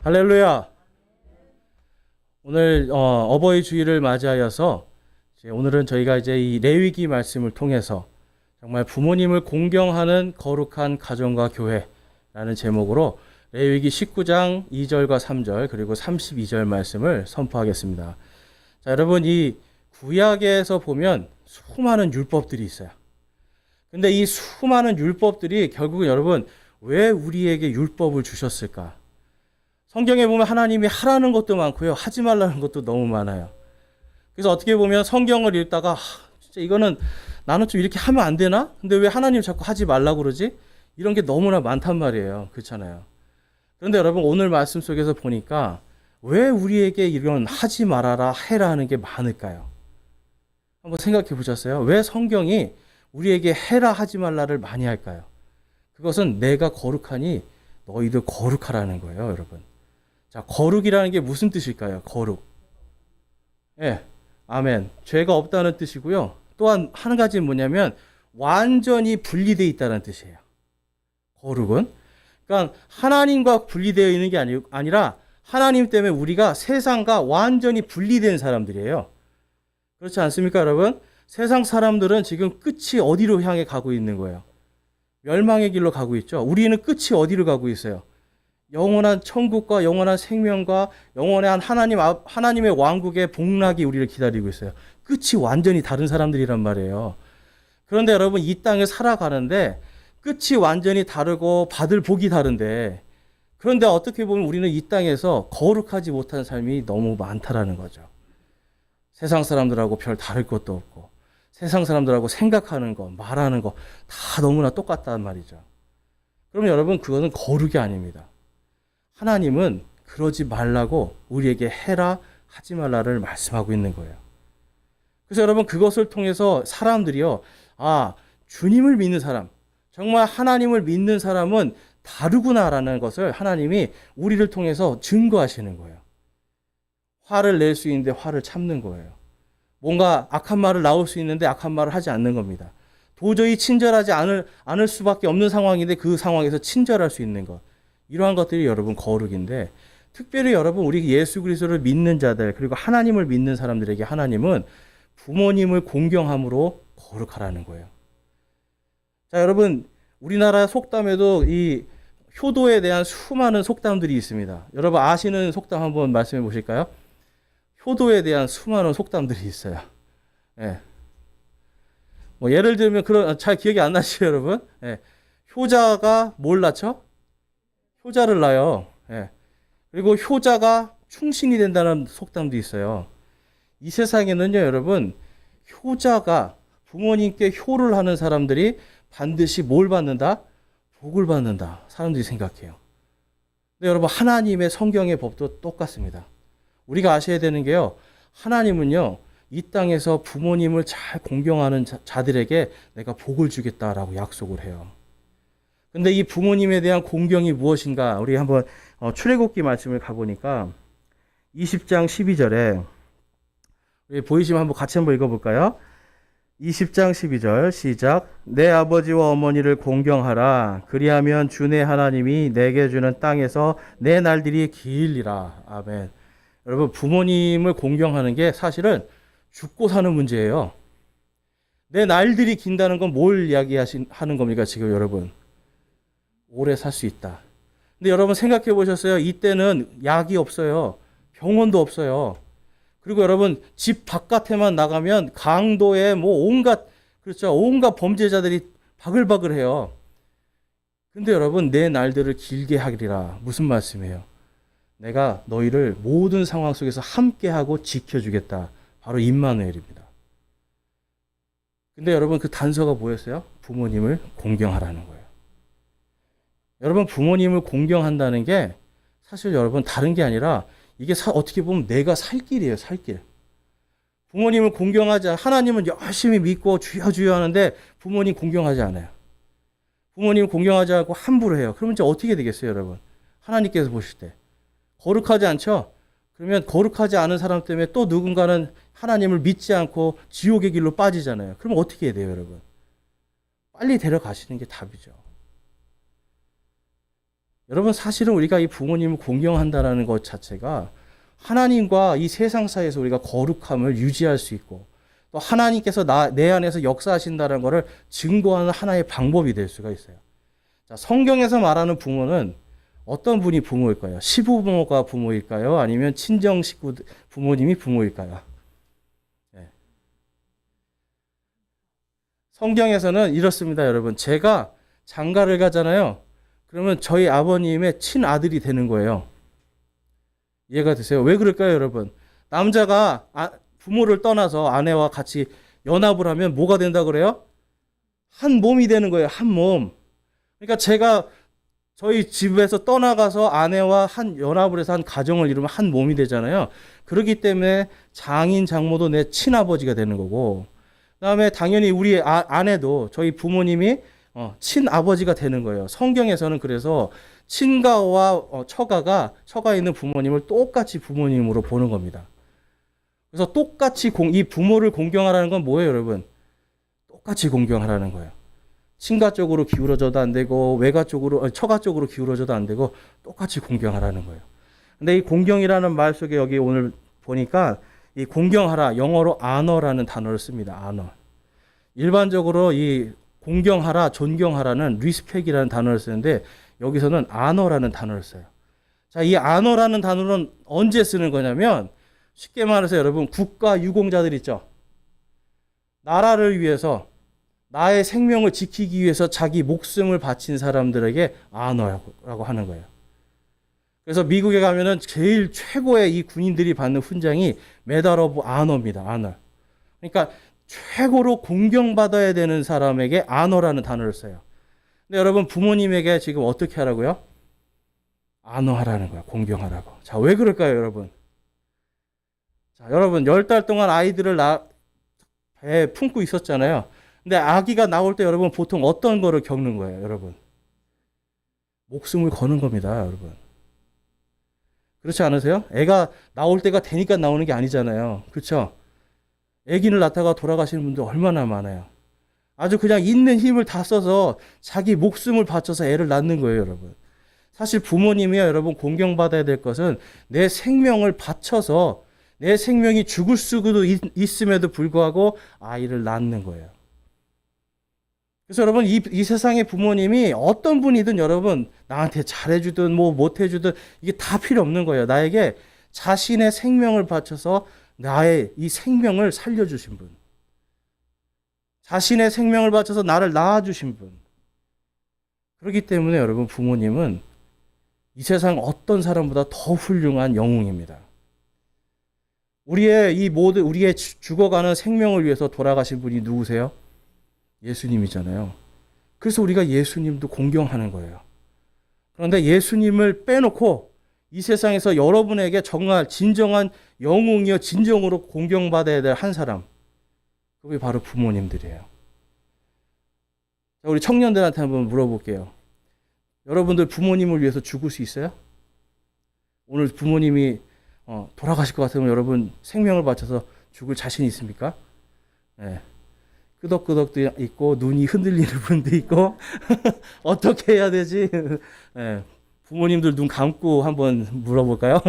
할렐루야. 오늘 어버이 주일을 맞이하여서 오늘은 저희가 이제 이 레위기 말씀을 통해서 정말 부모님을 공경하는 거룩한 가정과 교회라는 제목으로 레위기 19장 2절과 3절 그리고 32절 말씀을 선포하겠습니다. 자, 여러분, 이 구약에서 보면 수많은 율법들이 있어요. 근데 이 수많은 율법들이 결국은 여러분, 왜 우리에게 율법을 주셨을까? 성경에 보면 하나님이 하라는 것도 많고요, 하지 말라는 것도 너무 많아요. 그래서 어떻게 보면 성경을 읽다가 진짜 이거는 나는 좀 이렇게 하면 안 되나? 근데 왜 하나님 자꾸 하지 말라고 그러지? 이런 게 너무나 많단 말이에요. 그렇잖아요. 그런데 여러분, 오늘 말씀 속에서 보니까 왜 우리에게 이런 하지 말아라, 해라 하는 게 많을까요? 한번 생각해 보셨어요? 왜 성경이 우리에게 해라, 하지 말라를 많이 할까요? 그것은 내가 거룩하니 너희도 거룩하라는 거예요, 여러분. 자, 거룩이라는 게 무슨 뜻일까요? 거룩. 예, 아멘. 죄가 없다는 뜻이고요. 또한 한 가지는 뭐냐면 완전히 분리되어 있다는 뜻이에요. 거룩은. 그러니까 하나님과 분리되어 있는 게 아니라 하나님 때문에 우리가 세상과 완전히 분리된 사람들이에요. 그렇지 않습니까, 여러분? 세상 사람들은 지금 끝이 어디로 향해 가고 있는 거예요? 멸망의 길로 가고 있죠. 우리는 끝이 어디로 가고 있어요? 영원한 천국과 영원한 생명과 영원한 하나님의 왕국의 복락이 우리를 기다리고 있어요. 끝이 완전히 다른 사람들이란 말이에요. 그런데 여러분, 이 땅에 살아가는데 끝이 완전히 다르고 받을 복이 다른데, 그런데 어떻게 보면 우리는 이 땅에서 거룩하지 못한 삶이 너무 많다라는 거죠. 세상 사람들하고 별 다를 것도 없고, 세상 사람들하고 생각하는 거, 말하는 거 다 너무나 똑같단 말이죠. 그럼 여러분, 그거는 거룩이 아닙니다. 하나님은 그러지 말라고 우리에게 해라, 하지 말라를 말씀하고 있는 거예요. 그래서 여러분, 그것을 통해서 사람들이요, 주님을 믿는 사람, 정말 하나님을 믿는 사람은 다르구나라는 것을 하나님이 우리를 통해서 증거하시는 거예요. 화를 낼 수 있는데 화를 참는 거예요. 뭔가 악한 말을 나올 수 있는데 악한 말을 하지 않는 겁니다. 도저히 친절하지 않을 수밖에 없는 상황인데 그 상황에서 친절할 수 있는 것. 이러한 것들이 여러분 거룩인데, 특별히 여러분, 우리 예수 그리스도를 믿는 자들 그리고 하나님을 믿는 사람들에게 하나님은 부모님을 공경함으로 거룩하라는 거예요. 자, 여러분, 우리나라 속담에도 이 효도에 대한 수많은 속담들이 있습니다. 여러분 아시는 속담 한번 말씀해 보실까요? 효도에 대한 수많은 속담들이 있어요. 예. 뭐 예를 들면 잘 기억이 안 나시죠, 여러분? 예. 효자가 뭘 낳죠? 효자를 낳아요. 예. 그리고 효자가 충신이 된다는 속담도 있어요. 이 세상에는요, 여러분, 효자가 부모님께 효를 하는 사람들이 반드시 뭘 받는다? 복을 받는다. 사람들이 생각해요. 근데 여러분, 하나님의 성경의 법도 똑같습니다. 우리가 아셔야 되는 게요, 하나님은요, 이 땅에서 부모님을 잘 공경하는 자들에게 내가 복을 주겠다라고 약속을 해요. 근데 이 부모님에 대한 공경이 무엇인가? 우리 한번 출애굽기 말씀을 가보니까 20장 12절에 보이시면 한번 같이 한번 읽어볼까요? 20장 12절 시작. 내 아버지와 어머니를 공경하라. 그리하면 주 내 하나님이 내게 주는 땅에서 내 날들이 길리라. 아멘. 여러분, 부모님을 공경하는 게 사실은 죽고 사는 문제예요. 내 날들이 긴다는 건 뭘 이야기하는 겁니까, 지금 여러분? 오래 살 수 있다. 근데 여러분 생각해 보셨어요? 이때는 약이 없어요. 병원도 없어요. 그리고 여러분, 집 바깥에만 나가면 강도에 뭐 온갖 범죄자들이 바글바글해요. 근데 여러분, 내 날들을 길게 하리라. 무슨 말씀이에요? 내가 너희를 모든 상황 속에서 함께하고 지켜주겠다. 바로 임마누엘입니다. 근데 여러분, 그 단서가 뭐였어요? 부모님을 공경하라는 거예요. 여러분, 부모님을 공경한다는 게 사실 여러분 다른 게 아니라 이게 어떻게 보면 내가 살 길이에요, 살 길. 부모님을 공경하자. 하나님은 열심히 믿고 주여 주여 하는데 부모님 공경하지 않아요. 부모님 공경하지 않고 함부로 해요. 그러면 이제 어떻게 되겠어요, 여러분? 하나님께서 보실 때. 거룩하지 않죠? 그러면 거룩하지 않은 사람 때문에 또 누군가는 하나님을 믿지 않고 지옥의 길로 빠지잖아요. 그럼 어떻게 해야 돼요, 여러분? 빨리 데려가시는 게 답이죠. 여러분 사실은 우리가 이 부모님을 공경한다라는 것 자체가 하나님과 이 세상 사이에서 우리가 거룩함을 유지할 수 있고 또 하나님께서 내 안에서 역사하신다는 것을 증거하는 하나의 방법이 될 수가 있어요. 자, 성경에서 말하는 부모는 어떤 분이 부모일까요? 시부모가 부모일까요? 아니면 친정 식구 부모님이 부모일까요? 네. 성경에서는 이렇습니다, 여러분. 제가 장가를 가잖아요. 그러면 저희 아버님의 친아들이 되는 거예요. 이해가 되세요? 왜 그럴까요, 여러분? 남자가 부모를 떠나서 아내와 같이 연합을 하면 뭐가 된다 그래요? 한 몸이 되는 거예요, 한 몸. 그러니까 제가 저희 집에서 떠나가서 아내와 한 연합을 해서 한 가정을 이루면 한 몸이 되잖아요. 그렇기 때문에 장인, 장모도 내 친아버지가 되는 거고, 그다음에 당연히 우리 아내도 저희 부모님이 친아버지가 되는 거예요. 성경에서는 그래서 친가와 처가 있는 부모님을 똑같이 부모님으로 보는 겁니다. 그래서 똑같이 이 부모를 공경하라는 건 뭐예요, 여러분? 똑같이 공경하라는 거예요. 친가 쪽으로 기울어져도 안 되고 처가 쪽으로 기울어져도 안 되고 똑같이 공경하라는 거예요. 근데 이 공경이라는 말 속에 여기 오늘 보니까 이 공경하라 영어로 honor라는 단어를 씁니다. honor. 일반적으로 이 공경하라, 존경하라는 respect이라는 단어를 쓰는데 여기서는 honor라는 단어를 써요. 자, 이 honor라는 단어는 언제 쓰는 거냐면 쉽게 말해서 여러분 국가 유공자들 있죠. 나라를 위해서 나의 생명을 지키기 위해서 자기 목숨을 바친 사람들에게 honor라고 하는 거예요. 그래서 미국에 가면은 제일 최고의 이 군인들이 받는 훈장이 메달 오브 honor입니다. honor. 그러니까 최고로 공경받아야 되는 사람에게 honor라는 단어를 써요. 근데 여러분 부모님에게 지금 어떻게 하라고요? honor하라는 거예요. 공경하라고. 자, 왜 그럴까요, 여러분? 자, 여러분 10달 동안 아이들을 배에 품고 있었잖아요. 근데 아기가 나올 때 여러분 보통 어떤 거를 겪는 거예요, 여러분? 목숨을 거는 겁니다, 여러분. 그렇지 않으세요? 애가 나올 때가 되니까 나오는 게 아니잖아요. 그렇죠? 아기를 낳다가 돌아가시는 분들 얼마나 많아요. 아주 그냥 있는 힘을 다 써서 자기 목숨을 바쳐서 애를 낳는 거예요, 여러분. 사실 부모님이요, 여러분 공경받아야 될 것은 내 생명을 바쳐서 내 생명이 죽을 수도 있음에도 불구하고 아이를 낳는 거예요. 그래서 여러분 이 세상의 부모님이 어떤 분이든 여러분 나한테 잘해주든 뭐 못해주든 이게 다 필요 없는 거예요. 나에게 자신의 생명을 바쳐서 나의 이 생명을 살려주신 분, 자신의 생명을 바쳐서 나를 낳아주신 분. 그렇기 때문에 여러분 부모님은 이 세상 어떤 사람보다 더 훌륭한 영웅입니다. 우리의 죽어가는 생명을 위해서 돌아가신 분이 누구세요? 예수님이잖아요. 그래서 우리가 예수님도 공경하는 거예요. 그런데 예수님을 빼놓고 이 세상에서 여러분에게 정말 진정한 영웅이요 진정으로 공경받아야 될 한 사람, 그게 바로 부모님들이에요. 자, 우리 청년들한테 한번 물어볼게요. 여러분들 부모님을 위해서 죽을 수 있어요? 오늘 부모님이 돌아가실 것 같으면 여러분 생명을 바쳐서 죽을 자신 있습니까? 네. 끄덕끄덕도 있고 눈이 흔들리는 분도 있고 어떻게 해야 되지? 네. 부모님들 눈 감고 한번 물어볼까요?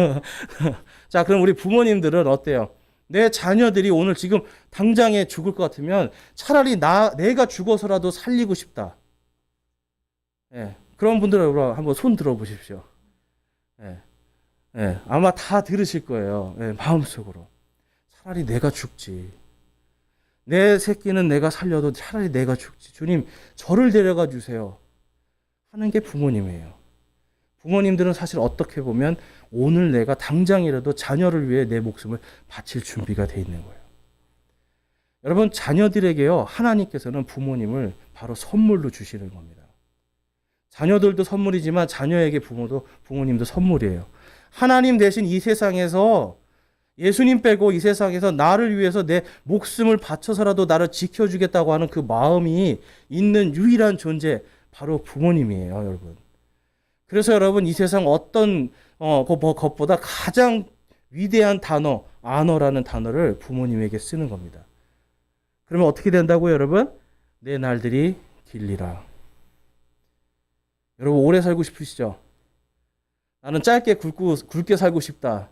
자, 그럼 우리 부모님들은 어때요? 내 자녀들이 오늘 지금 당장에 죽을 것 같으면 차라리 내가 죽어서라도 살리고 싶다. 네. 그런 분들은 한번 손 들어보십시오. 네. 네. 아마 다 들으실 거예요. 네. 마음속으로. 차라리 내가 죽지. 내 새끼는 내가 살려도 차라리 내가 죽지. 주님, 저를 데려가 주세요. 하는 게 부모님이에요. 부모님들은 사실 어떻게 보면 오늘 내가 당장이라도 자녀를 위해 내 목숨을 바칠 준비가 돼 있는 거예요. 여러분, 자녀들에게요, 하나님께서는 부모님을 바로 선물로 주시는 겁니다. 자녀들도 선물이지만 자녀에게 부모님도 선물이에요. 하나님 대신 이 세상에서 예수님 빼고 이 세상에서 나를 위해서 내 목숨을 바쳐서라도 나를 지켜주겠다고 하는 그 마음이 있는 유일한 존재, 바로 부모님이에요, 여러분. 그래서 여러분, 이 세상 어떤 것보다 가장 위대한 단어, honor라는 단어를 부모님에게 쓰는 겁니다. 그러면 어떻게 된다고요, 여러분? 내 날들이 길리라. 여러분, 오래 살고 싶으시죠? 나는 짧게 굵게 살고 싶다.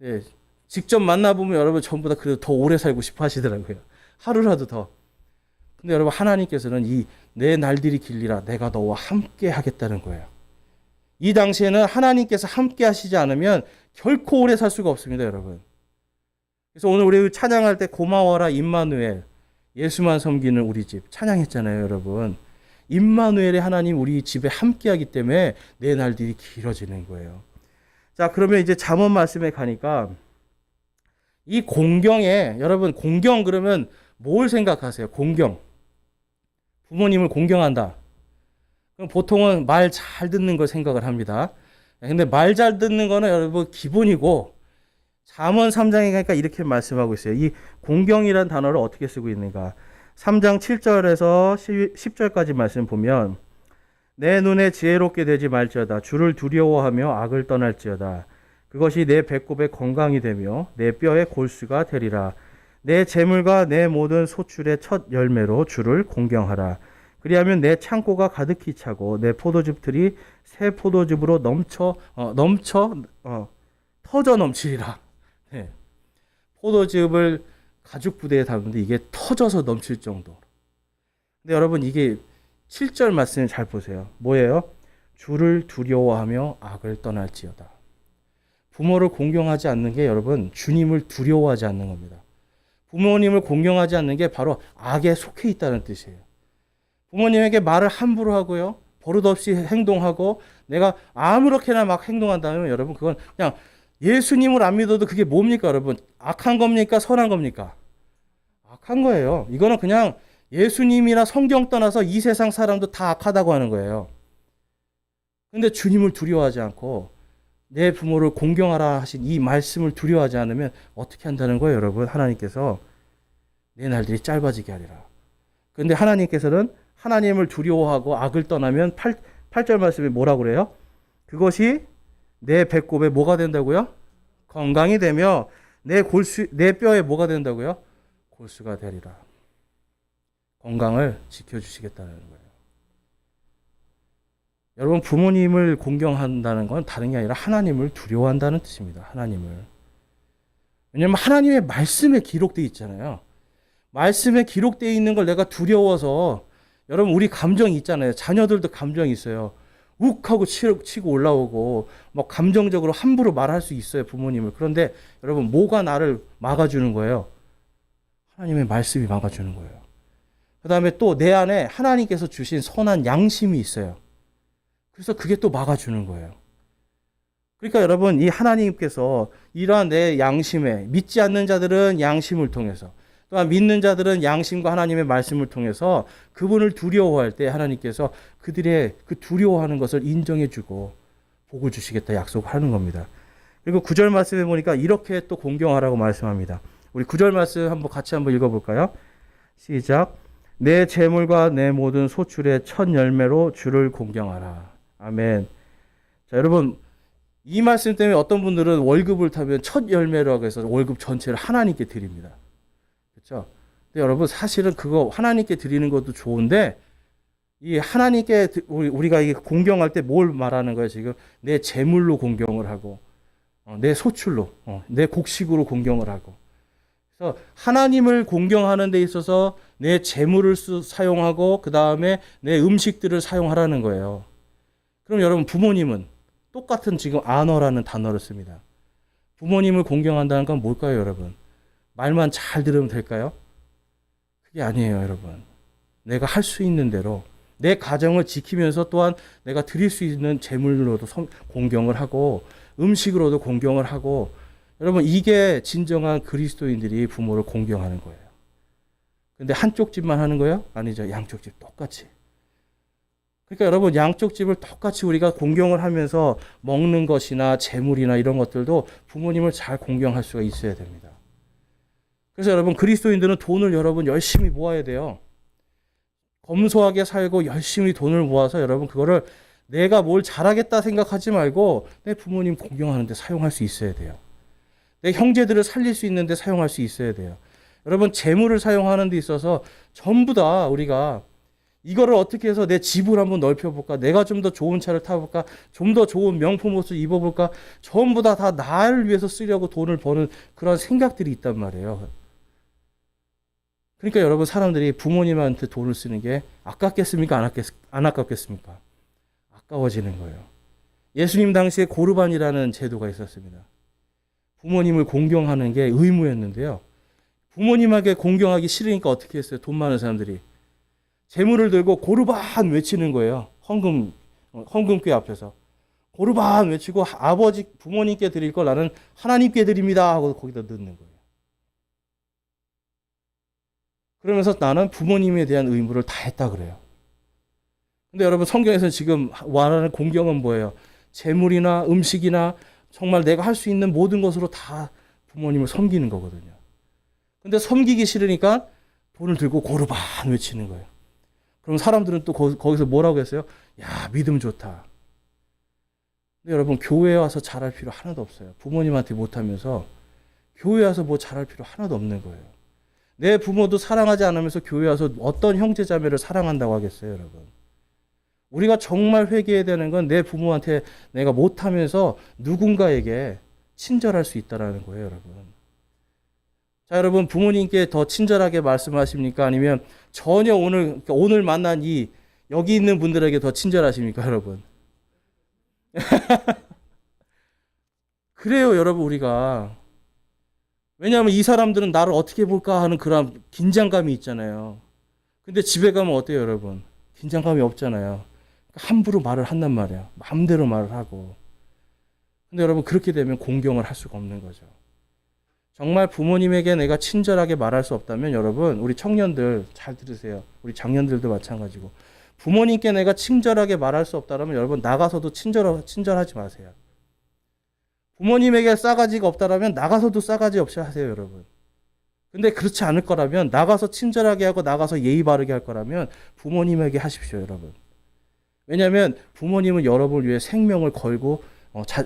예, 직접 만나보면 여러분 전부 다 그래도 더 오래 살고 싶어 하시더라고요. 하루라도 더. 근데 여러분 하나님께서는 이 내 날들이 길리라 내가 너와 함께 하겠다는 거예요. 이 당시에는 하나님께서 함께 하시지 않으면 결코 오래 살 수가 없습니다, 여러분. 그래서 오늘 우리 찬양할 때 고마워라 임마누엘, 예수만 섬기는 우리 집 찬양했잖아요, 여러분. 임마누엘의 하나님 우리 집에 함께 하기 때문에 내 날들이 길어지는 거예요. 자, 그러면 이제 잠언 말씀에 가니까 이 공경에 여러분 공경 그러면 뭘 생각하세요? 공경. 부모님을 공경한다. 그럼 보통은 말 잘 듣는 걸 생각을 합니다. 근데 말 잘 듣는 거는 여러분 기본이고 잠언 3장에 가니까 이렇게 말씀하고 있어요. 이 공경이라는 단어를 어떻게 쓰고 있는가? 3장 7절에서 10절까지 말씀 보면 내 눈에 지혜롭게 되지 말지어다. 주를 두려워하며 악을 떠날지어다. 그것이 내 배꼽의 건강이 되며 내 뼈의 골수가 되리라. 내 재물과 내 모든 소출의 첫 열매로 주를 공경하라. 그리하면 내 창고가 가득히 차고 내 포도즙들이 새 포도즙으로 터져 넘치리라. 네. 포도즙을 가죽 부대에 담는데 이게 터져서 넘칠 정도로. 근데 여러분 이게 7절 말씀 잘 보세요. 뭐예요? 주를 두려워하며 악을 떠날지어다. 부모를 공경하지 않는 게 여러분 주님을 두려워하지 않는 겁니다. 부모님을 공경하지 않는 게 바로 악에 속해 있다는 뜻이에요. 부모님에게 말을 함부로 하고요. 버릇없이 행동하고 내가 아무렇게나 막 행동한다면 여러분 그건 그냥 예수님을 안 믿어도 그게 뭡니까 여러분? 악한 겁니까? 선한 겁니까? 악한 거예요. 이거는 그냥 예수님이나 성경 떠나서 이 세상 사람도 다 악하다고 하는 거예요. 근데 주님을 두려워하지 않고 내 부모를 공경하라 하신 이 말씀을 두려워하지 않으면 어떻게 한다는 거예요, 여러분? 하나님께서 내 날들이 짧아지게 하리라. 그런데 하나님께서는 하나님을 두려워하고 악을 떠나면 8절 말씀에 뭐라고 그래요? 그것이 내 배꼽에 뭐가 된다고요? 건강이 되며 내 뼈에 뭐가 된다고요? 골수가 되리라. 건강을 지켜주시겠다는 거예요. 여러분 부모님을 공경한다는 건 다른 게 아니라 하나님을 두려워한다는 뜻입니다. 하나님을. 왜냐하면 하나님의 말씀에 기록되어 있잖아요. 말씀에 기록되어 있는 걸 내가 두려워서 여러분 우리 감정이 있잖아요. 자녀들도 감정이 있어요. 욱하고 치고 올라오고 뭐 감정적으로 함부로 말할 수 있어요. 부모님을. 그런데 여러분 뭐가 나를 막아주는 거예요? 하나님의 말씀이 막아주는 거예요. 그 다음에 또 내 안에 하나님께서 주신 선한 양심이 있어요. 그래서 그게 또 막아주는 거예요. 그러니까 여러분 이 하나님께서 이러한 내 양심에 믿지 않는 자들은 양심을 통해서 또한 믿는 자들은 양심과 하나님의 말씀을 통해서 그분을 두려워할 때 하나님께서 그들의 그 두려워하는 것을 인정해주고 복을 주시겠다 약속하는 겁니다. 그리고 9절 말씀에 보니까 이렇게 또 공경하라고 말씀합니다. 우리 9절 말씀 같이 한번 읽어볼까요? 시작. 내 재물과 내 모든 소출의 첫 열매로 주를 공경하라. 아멘. 자, 여러분 이 말씀 때문에 어떤 분들은 월급을 타면 첫 열매라고 해서 월급 전체를 하나님께 드립니다. 그렇죠? 근데 여러분 사실은 그거 하나님께 드리는 것도 좋은데 이 하나님께 우리가 이 공경할 때 뭘 말하는 거예요? 지금 내 재물로 공경을 하고 내 소출로 내 곡식으로 공경을 하고 그래서 하나님을 공경하는 데 있어서 내 재물을 사용하고 그 다음에 내 음식들을 사용하라는 거예요. 그럼 여러분 부모님은 똑같은 지금 안어라는 단어를 씁니다. 부모님을 공경한다는 건 뭘까요, 여러분? 말만 잘 들으면 될까요? 그게 아니에요, 여러분. 내가 할 수 있는 대로 내 가정을 지키면서 또한 내가 드릴 수 있는 재물로도 공경을 하고 음식으로도 공경을 하고 여러분 이게 진정한 그리스도인들이 부모를 공경하는 거예요. 근데 한쪽 집만 하는 거예요? 아니죠. 양쪽 집 똑같이. 그러니까 여러분 양쪽 집을 똑같이 우리가 공경을 하면서 먹는 것이나 재물이나 이런 것들도 부모님을 잘 공경할 수가 있어야 됩니다. 그래서 여러분 그리스도인들은 돈을 여러분 열심히 모아야 돼요. 검소하게 살고 열심히 돈을 모아서 여러분 그거를 내가 뭘 잘하겠다 생각하지 말고 내 부모님 공경하는 데 사용할 수 있어야 돼요. 내 형제들을 살릴 수 있는 데 사용할 수 있어야 돼요. 여러분 재물을 사용하는 데 있어서 전부 다 우리가 이거를 어떻게 해서 내 집을 한번 넓혀볼까? 내가 좀 더 좋은 차를 타볼까? 좀 더 좋은 명품 옷을 입어볼까? 전부 다 나를 위해서 쓰려고 돈을 버는 그런 생각들이 있단 말이에요. 그러니까 여러분, 사람들이 부모님한테 돈을 쓰는 게 아깝겠습니까? 안 아깝겠습니까? 아까워지는 거예요. 예수님 당시에 고르반이라는 제도가 있었습니다. 부모님을 공경하는 게 의무였는데요. 부모님에게 공경하기 싫으니까 어떻게 했어요? 돈 많은 사람들이. 재물을 들고 고르반 외치는 거예요. 헌금궤 앞에서. 고르반 외치고 아버지 부모님께 드릴 걸 나는 하나님께 드립니다 하고 거기다 넣는 거예요. 그러면서 나는 부모님에 대한 의무를 다 했다 그래요. 근데 여러분, 성경에서 지금 말하는 공경은 뭐예요? 재물이나 음식이나 정말 내가 할 수 있는 모든 것으로 다 부모님을 섬기는 거거든요. 근데 섬기기 싫으니까 돈을 들고 고르반 외치는 거예요. 그럼 사람들은 또 거기서 뭐라고 했어요? 야, 믿음 좋다. 근데 여러분, 교회에 와서 잘할 필요 하나도 없어요. 부모님한테 못하면서 교회에 와서 뭐 잘할 필요 하나도 없는 거예요. 내 부모도 사랑하지 않으면서 교회에 와서 어떤 형제자매를 사랑한다고 하겠어요, 여러분? 우리가 정말 회개해야 되는 건 내 부모한테 내가 못하면서 누군가에게 친절할 수 있다는 거예요, 여러분. 자, 여러분, 부모님께 더 친절하게 말씀하십니까? 아니면 전혀 오늘 만난 여기 있는 분들에게 더 친절하십니까, 여러분? 그래요, 여러분, 우리가. 왜냐하면 이 사람들은 나를 어떻게 볼까 하는 그런 긴장감이 있잖아요. 근데 집에 가면 어때요, 여러분? 긴장감이 없잖아요. 함부로 말을 한단 말이에요. 마음대로 말을 하고. 근데 여러분, 그렇게 되면 공경을 할 수가 없는 거죠. 정말 부모님에게 내가 친절하게 말할 수 없다면 여러분, 우리 청년들 잘 들으세요. 우리 장년들도 마찬가지고. 부모님께 내가 친절하게 말할 수 없다면 여러분, 나가서도 친절하지 마세요. 부모님에게 싸가지가 없다면 나가서도 싸가지 없이 하세요, 여러분. 근데 그렇지 않을 거라면, 나가서 친절하게 하고 나가서 예의 바르게 할 거라면 부모님에게 하십시오, 여러분. 왜냐하면 부모님은 여러분을 위해 생명을 걸고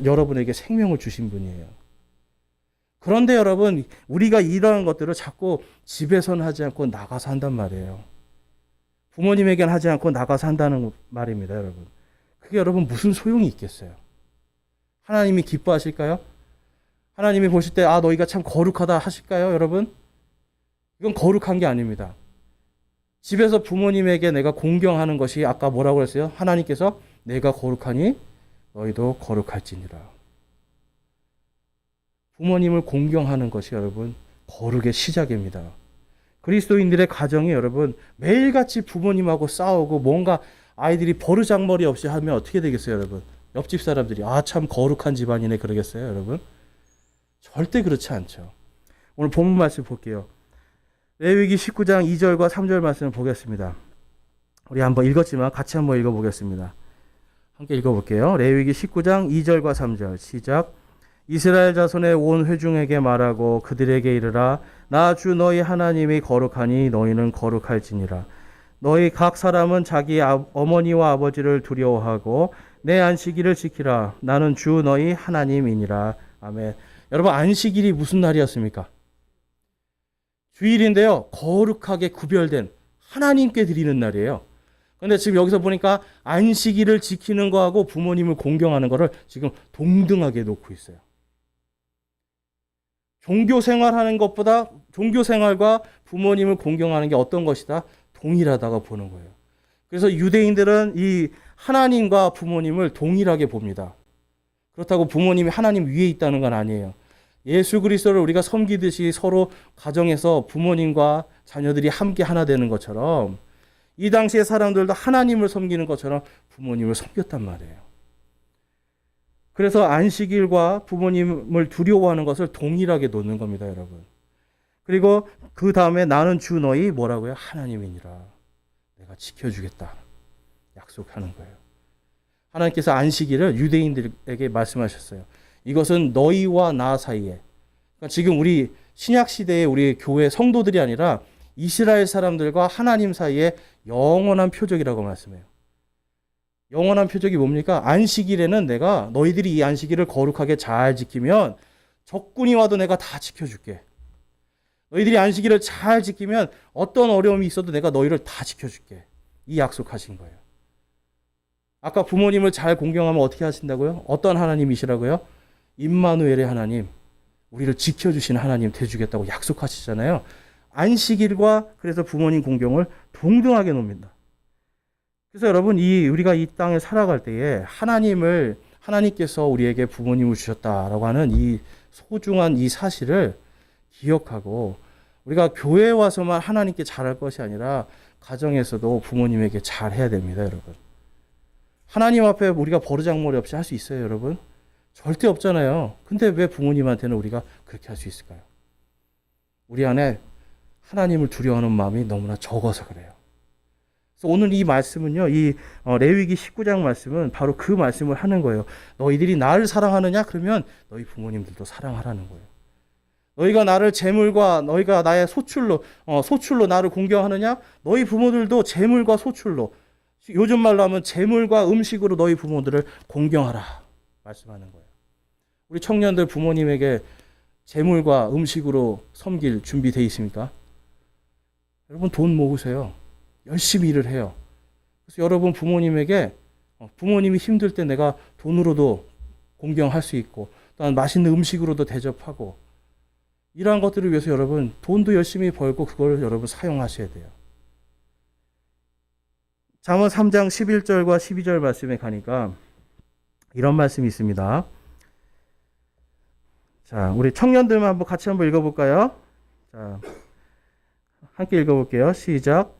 여러분에게 생명을 주신 분이에요. 그런데 여러분, 우리가 이러한 것들을 자꾸 집에서는 하지 않고 나가서 한단 말이에요. 부모님에게는 하지 않고 나가서 한다는 말입니다, 여러분. 그게 여러분 무슨 소용이 있겠어요? 하나님이 기뻐하실까요? 하나님이 보실 때 너희가 참 거룩하다 하실까요, 여러분? 이건 거룩한 게 아닙니다. 집에서 부모님에게 내가 공경하는 것이 아까 뭐라고 했어요? 하나님께서 내가 거룩하니 너희도 거룩할지니라. 부모님을 공경하는 것이 여러분 거룩의 시작입니다. 그리스도인들의 가정이 여러분 매일같이 부모님하고 싸우고 뭔가 아이들이 버르장머리 없이 하면 어떻게 되겠어요, 여러분? 옆집 사람들이 참 거룩한 집안이네 그러겠어요, 여러분? 절대 그렇지 않죠. 오늘 본문 말씀 볼게요. 레위기 19장 2절과 3절 말씀을 보겠습니다. 우리 한번 읽었지만 같이 한번 읽어보겠습니다. 함께 읽어볼게요. 레위기 19장 2절과 3절 시작. 이스라엘 자손의 온 회중에게 말하고 그들에게 이르라. 나 주 너희 하나님이 거룩하니 너희는 거룩할지니라. 너희 각 사람은 자기 어머니와 아버지를 두려워하고 내 안식일을 지키라. 나는 주 너희 하나님이니라. 아멘. 여러분, 안식일이 무슨 날이었습니까? 주일인데요. 거룩하게 구별된 하나님께 드리는 날이에요. 그런데 지금 여기서 보니까 안식일을 지키는 거하고 부모님을 공경하는 거를 지금 동등하게 놓고 있어요. 종교 생활하는 것보다 종교 생활과 부모님을 공경하는 게 어떤 것이다? 동일하다고 보는 거예요. 그래서 유대인들은 이 하나님과 부모님을 동일하게 봅니다. 그렇다고 부모님이 하나님 위에 있다는 건 아니에요. 예수 그리스도를 우리가 섬기듯이 서로 가정에서 부모님과 자녀들이 함께 하나 되는 것처럼 이 당시의 사람들도 하나님을 섬기는 것처럼 부모님을 섬겼단 말이에요. 그래서 안식일과 부모님을 두려워하는 것을 동일하게 놓는 겁니다, 여러분. 그리고 그 다음에 나는 주 너희 뭐라고요? 하나님이니라. 내가 지켜주겠다. 약속하는 거예요. 하나님께서 안식일을 유대인들에게 말씀하셨어요. 이것은 너희와 나 사이에. 그러니까 지금 우리 신약 시대의 우리 교회 성도들이 아니라 이스라엘 사람들과 하나님 사이에 영원한 표적이라고 말씀해요. 영원한 표적이 뭡니까? 안식일에는 내가 너희들이 이 안식일을 거룩하게 잘 지키면 적군이 와도 내가 다 지켜줄게. 너희들이 안식일을 잘 지키면 어떤 어려움이 있어도 내가 너희를 다 지켜줄게. 이 약속하신 거예요. 아까 부모님을 잘 공경하면 어떻게 하신다고요? 어떤 하나님이시라고요? 임마누엘의 하나님, 우리를 지켜주시는 하나님 되주겠다고 약속하시잖아요. 안식일과 그래서 부모님 공경을 동등하게 놓습니다. 그래서 여러분, 우리가 이 땅에 살아갈 때에 하나님께서 우리에게 부모님을 주셨다라고 하는 이 소중한 이 사실을 기억하고, 우리가 교회에 와서만 하나님께 잘할 것이 아니라 가정에서도 부모님에게 잘해야 됩니다, 여러분. 하나님 앞에 우리가 버르장머리 없이 할 수 있어요, 여러분? 절대 없잖아요. 근데 왜 부모님한테는 우리가 그렇게 할 수 있을까요? 우리 안에 하나님을 두려워하는 마음이 너무나 적어서 그래요. 그래서 오늘 이 말씀은요, 레위기 19장 말씀은 바로 그 말씀을 하는 거예요. 너희들이 나를 사랑하느냐? 그러면 너희 부모님들도 사랑하라는 거예요. 너희가 나를 재물과 너희가 나의 소출로 나를 공경하느냐? 너희 부모들도 재물과 소출로, 요즘 말로 하면 재물과 음식으로 너희 부모들을 공경하라 말씀하는 거예요. 우리 청년들 부모님에게 재물과 음식으로 섬길 준비되어 있습니까? 여러분 돈 모으세요. 열심히 일을 해요. 그래서 여러분 부모님에게 부모님이 힘들 때 내가 돈으로도 공경할 수 있고 또한 맛있는 음식으로도 대접하고, 이러한 것들을 위해서 여러분 돈도 열심히 벌고 그걸 여러분 사용하셔야 돼요. 잠언 3장 11절과 12절 말씀에 가니까 이런 말씀이 있습니다. 자, 우리 청년들만 같이 한번 읽어볼까요? 자, 함께 읽어볼게요. 시작.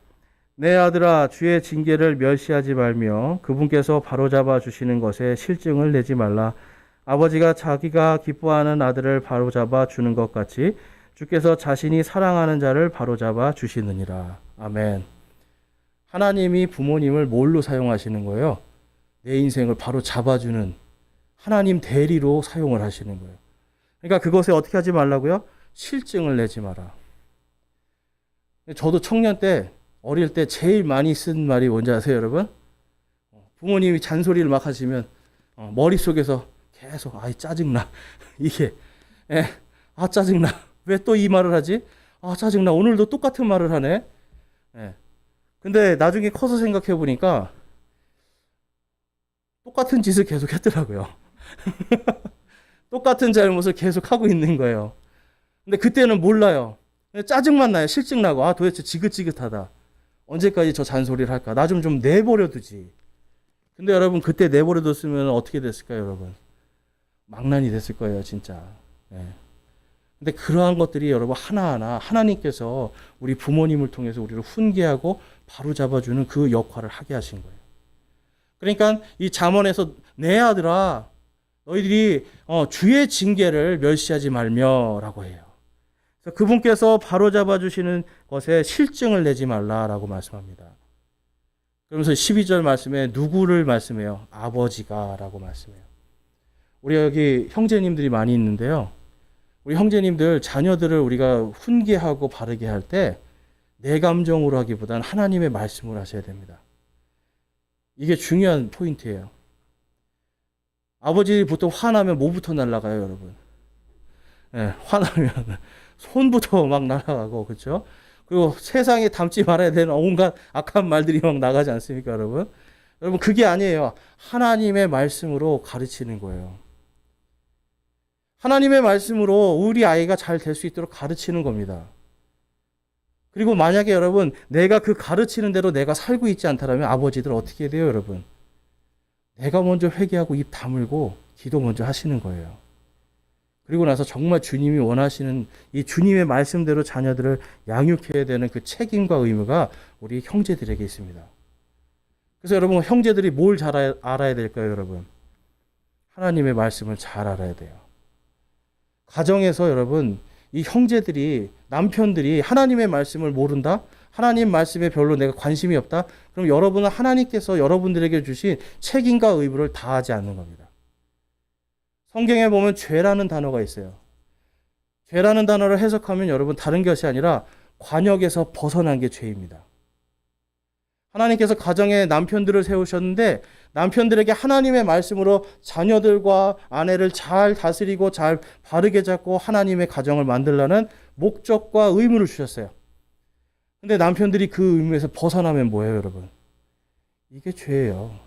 내 아들아, 주의 징계를 멸시하지 말며 그분께서 바로잡아 주시는 것에 실증을 내지 말라. 아버지가 자기가 기뻐하는 아들을 바로잡아 주는 것 같이 주께서 자신이 사랑하는 자를 바로잡아 주시느니라. 아멘. 하나님이 부모님을 뭘로 사용하시는 거예요? 내 인생을 바로 잡아주는 하나님 대리로 사용을 하시는 거예요. 그러니까 그것에 어떻게 하지 말라고요? 실증을 내지 마라. 저도 청년 때, 어릴 때 제일 많이 쓴 말이 뭔지 아세요, 여러분? 부모님이 잔소리를 막 하시면 머릿속에서 계속 짜증나. 이게 짜증나. 왜 또 이 말을 하지? 짜증나. 오늘도 똑같은 말을 하네. 근데 나중에 커서 생각해 보니까 똑같은 짓을 계속 했더라고요. 똑같은 잘못을 계속 하고 있는 거예요. 근데 그때는 몰라요. 짜증만 나요. 실증 나고 도대체 지긋지긋하다. 언제까지 저 잔소리를 할까? 나 좀 내버려 두지. 근데 여러분 그때 내버려 뒀으면 어떻게 됐을까요, 여러분? 망난이 됐을 거예요, 진짜. 근데 그러한 것들이 여러분 하나하나 하나님께서 우리 부모님을 통해서 우리를 훈계하고 바로잡아주는 그 역할을 하게 하신 거예요. 그러니까 이 잠언에서 내 아들아, 너희들이 주의 징계를 멸시하지 말며라고 해요. 그래서 그분께서 바로잡아주시는 것에 실증을 내지 말라라고 말씀합니다. 그러면서 12절 말씀에 누구를 말씀해요? 아버지가라고 말씀해요. 우리 여기 형제님들이 많이 있는데요. 우리 형제님들 자녀들을 우리가 훈계하고 바르게 할 때 내 감정으로 하기보다는 하나님의 말씀으로 하셔야 됩니다. 이게 중요한 포인트예요. 아버지 보통 화나면 뭐부터 날아가요, 여러분? 화나면 손부터 막 날아가고, 그렇죠? 그리고 세상에 담지 말아야 되는 온갖 악한 말들이 막 나가지 않습니까, 여러분? 여러분 그게 아니에요. 하나님의 말씀으로 가르치는 거예요. 하나님의 말씀으로 우리 아이가 잘 될 수 있도록 가르치는 겁니다. 그리고 만약에 여러분 내가 그 가르치는 대로 내가 살고 있지 않다면 아버지들 어떻게 해야 돼요, 여러분? 내가 먼저 회개하고 입 다물고 기도 먼저 하시는 거예요. 그리고 나서 정말 주님이 원하시는 이 주님의 말씀대로 자녀들을 양육해야 되는 그 책임과 의무가 우리 형제들에게 있습니다. 그래서 여러분 형제들이 뭘 잘 알아야 될까요, 여러분? 하나님의 말씀을 잘 알아야 돼요. 가정에서 여러분 이 형제들이, 남편들이 하나님의 말씀을 모른다? 하나님 말씀에 별로 내가 관심이 없다? 그럼 여러분은 하나님께서 여러분들에게 주신 책임과 의무를 다하지 않는 겁니다. 성경에 보면 죄라는 단어가 있어요. 죄라는 단어를 해석하면 여러분 다른 것이 아니라 관역에서 벗어난 게 죄입니다. 하나님께서 가정에 남편들을 세우셨는데 남편들에게 하나님의 말씀으로 자녀들과 아내를 잘 다스리고 잘 바르게 잡고 하나님의 가정을 만들라는 목적과 의무를 주셨어요. 근데 남편들이 그 의무에서 벗어나면 뭐예요, 여러분? 이게 죄예요.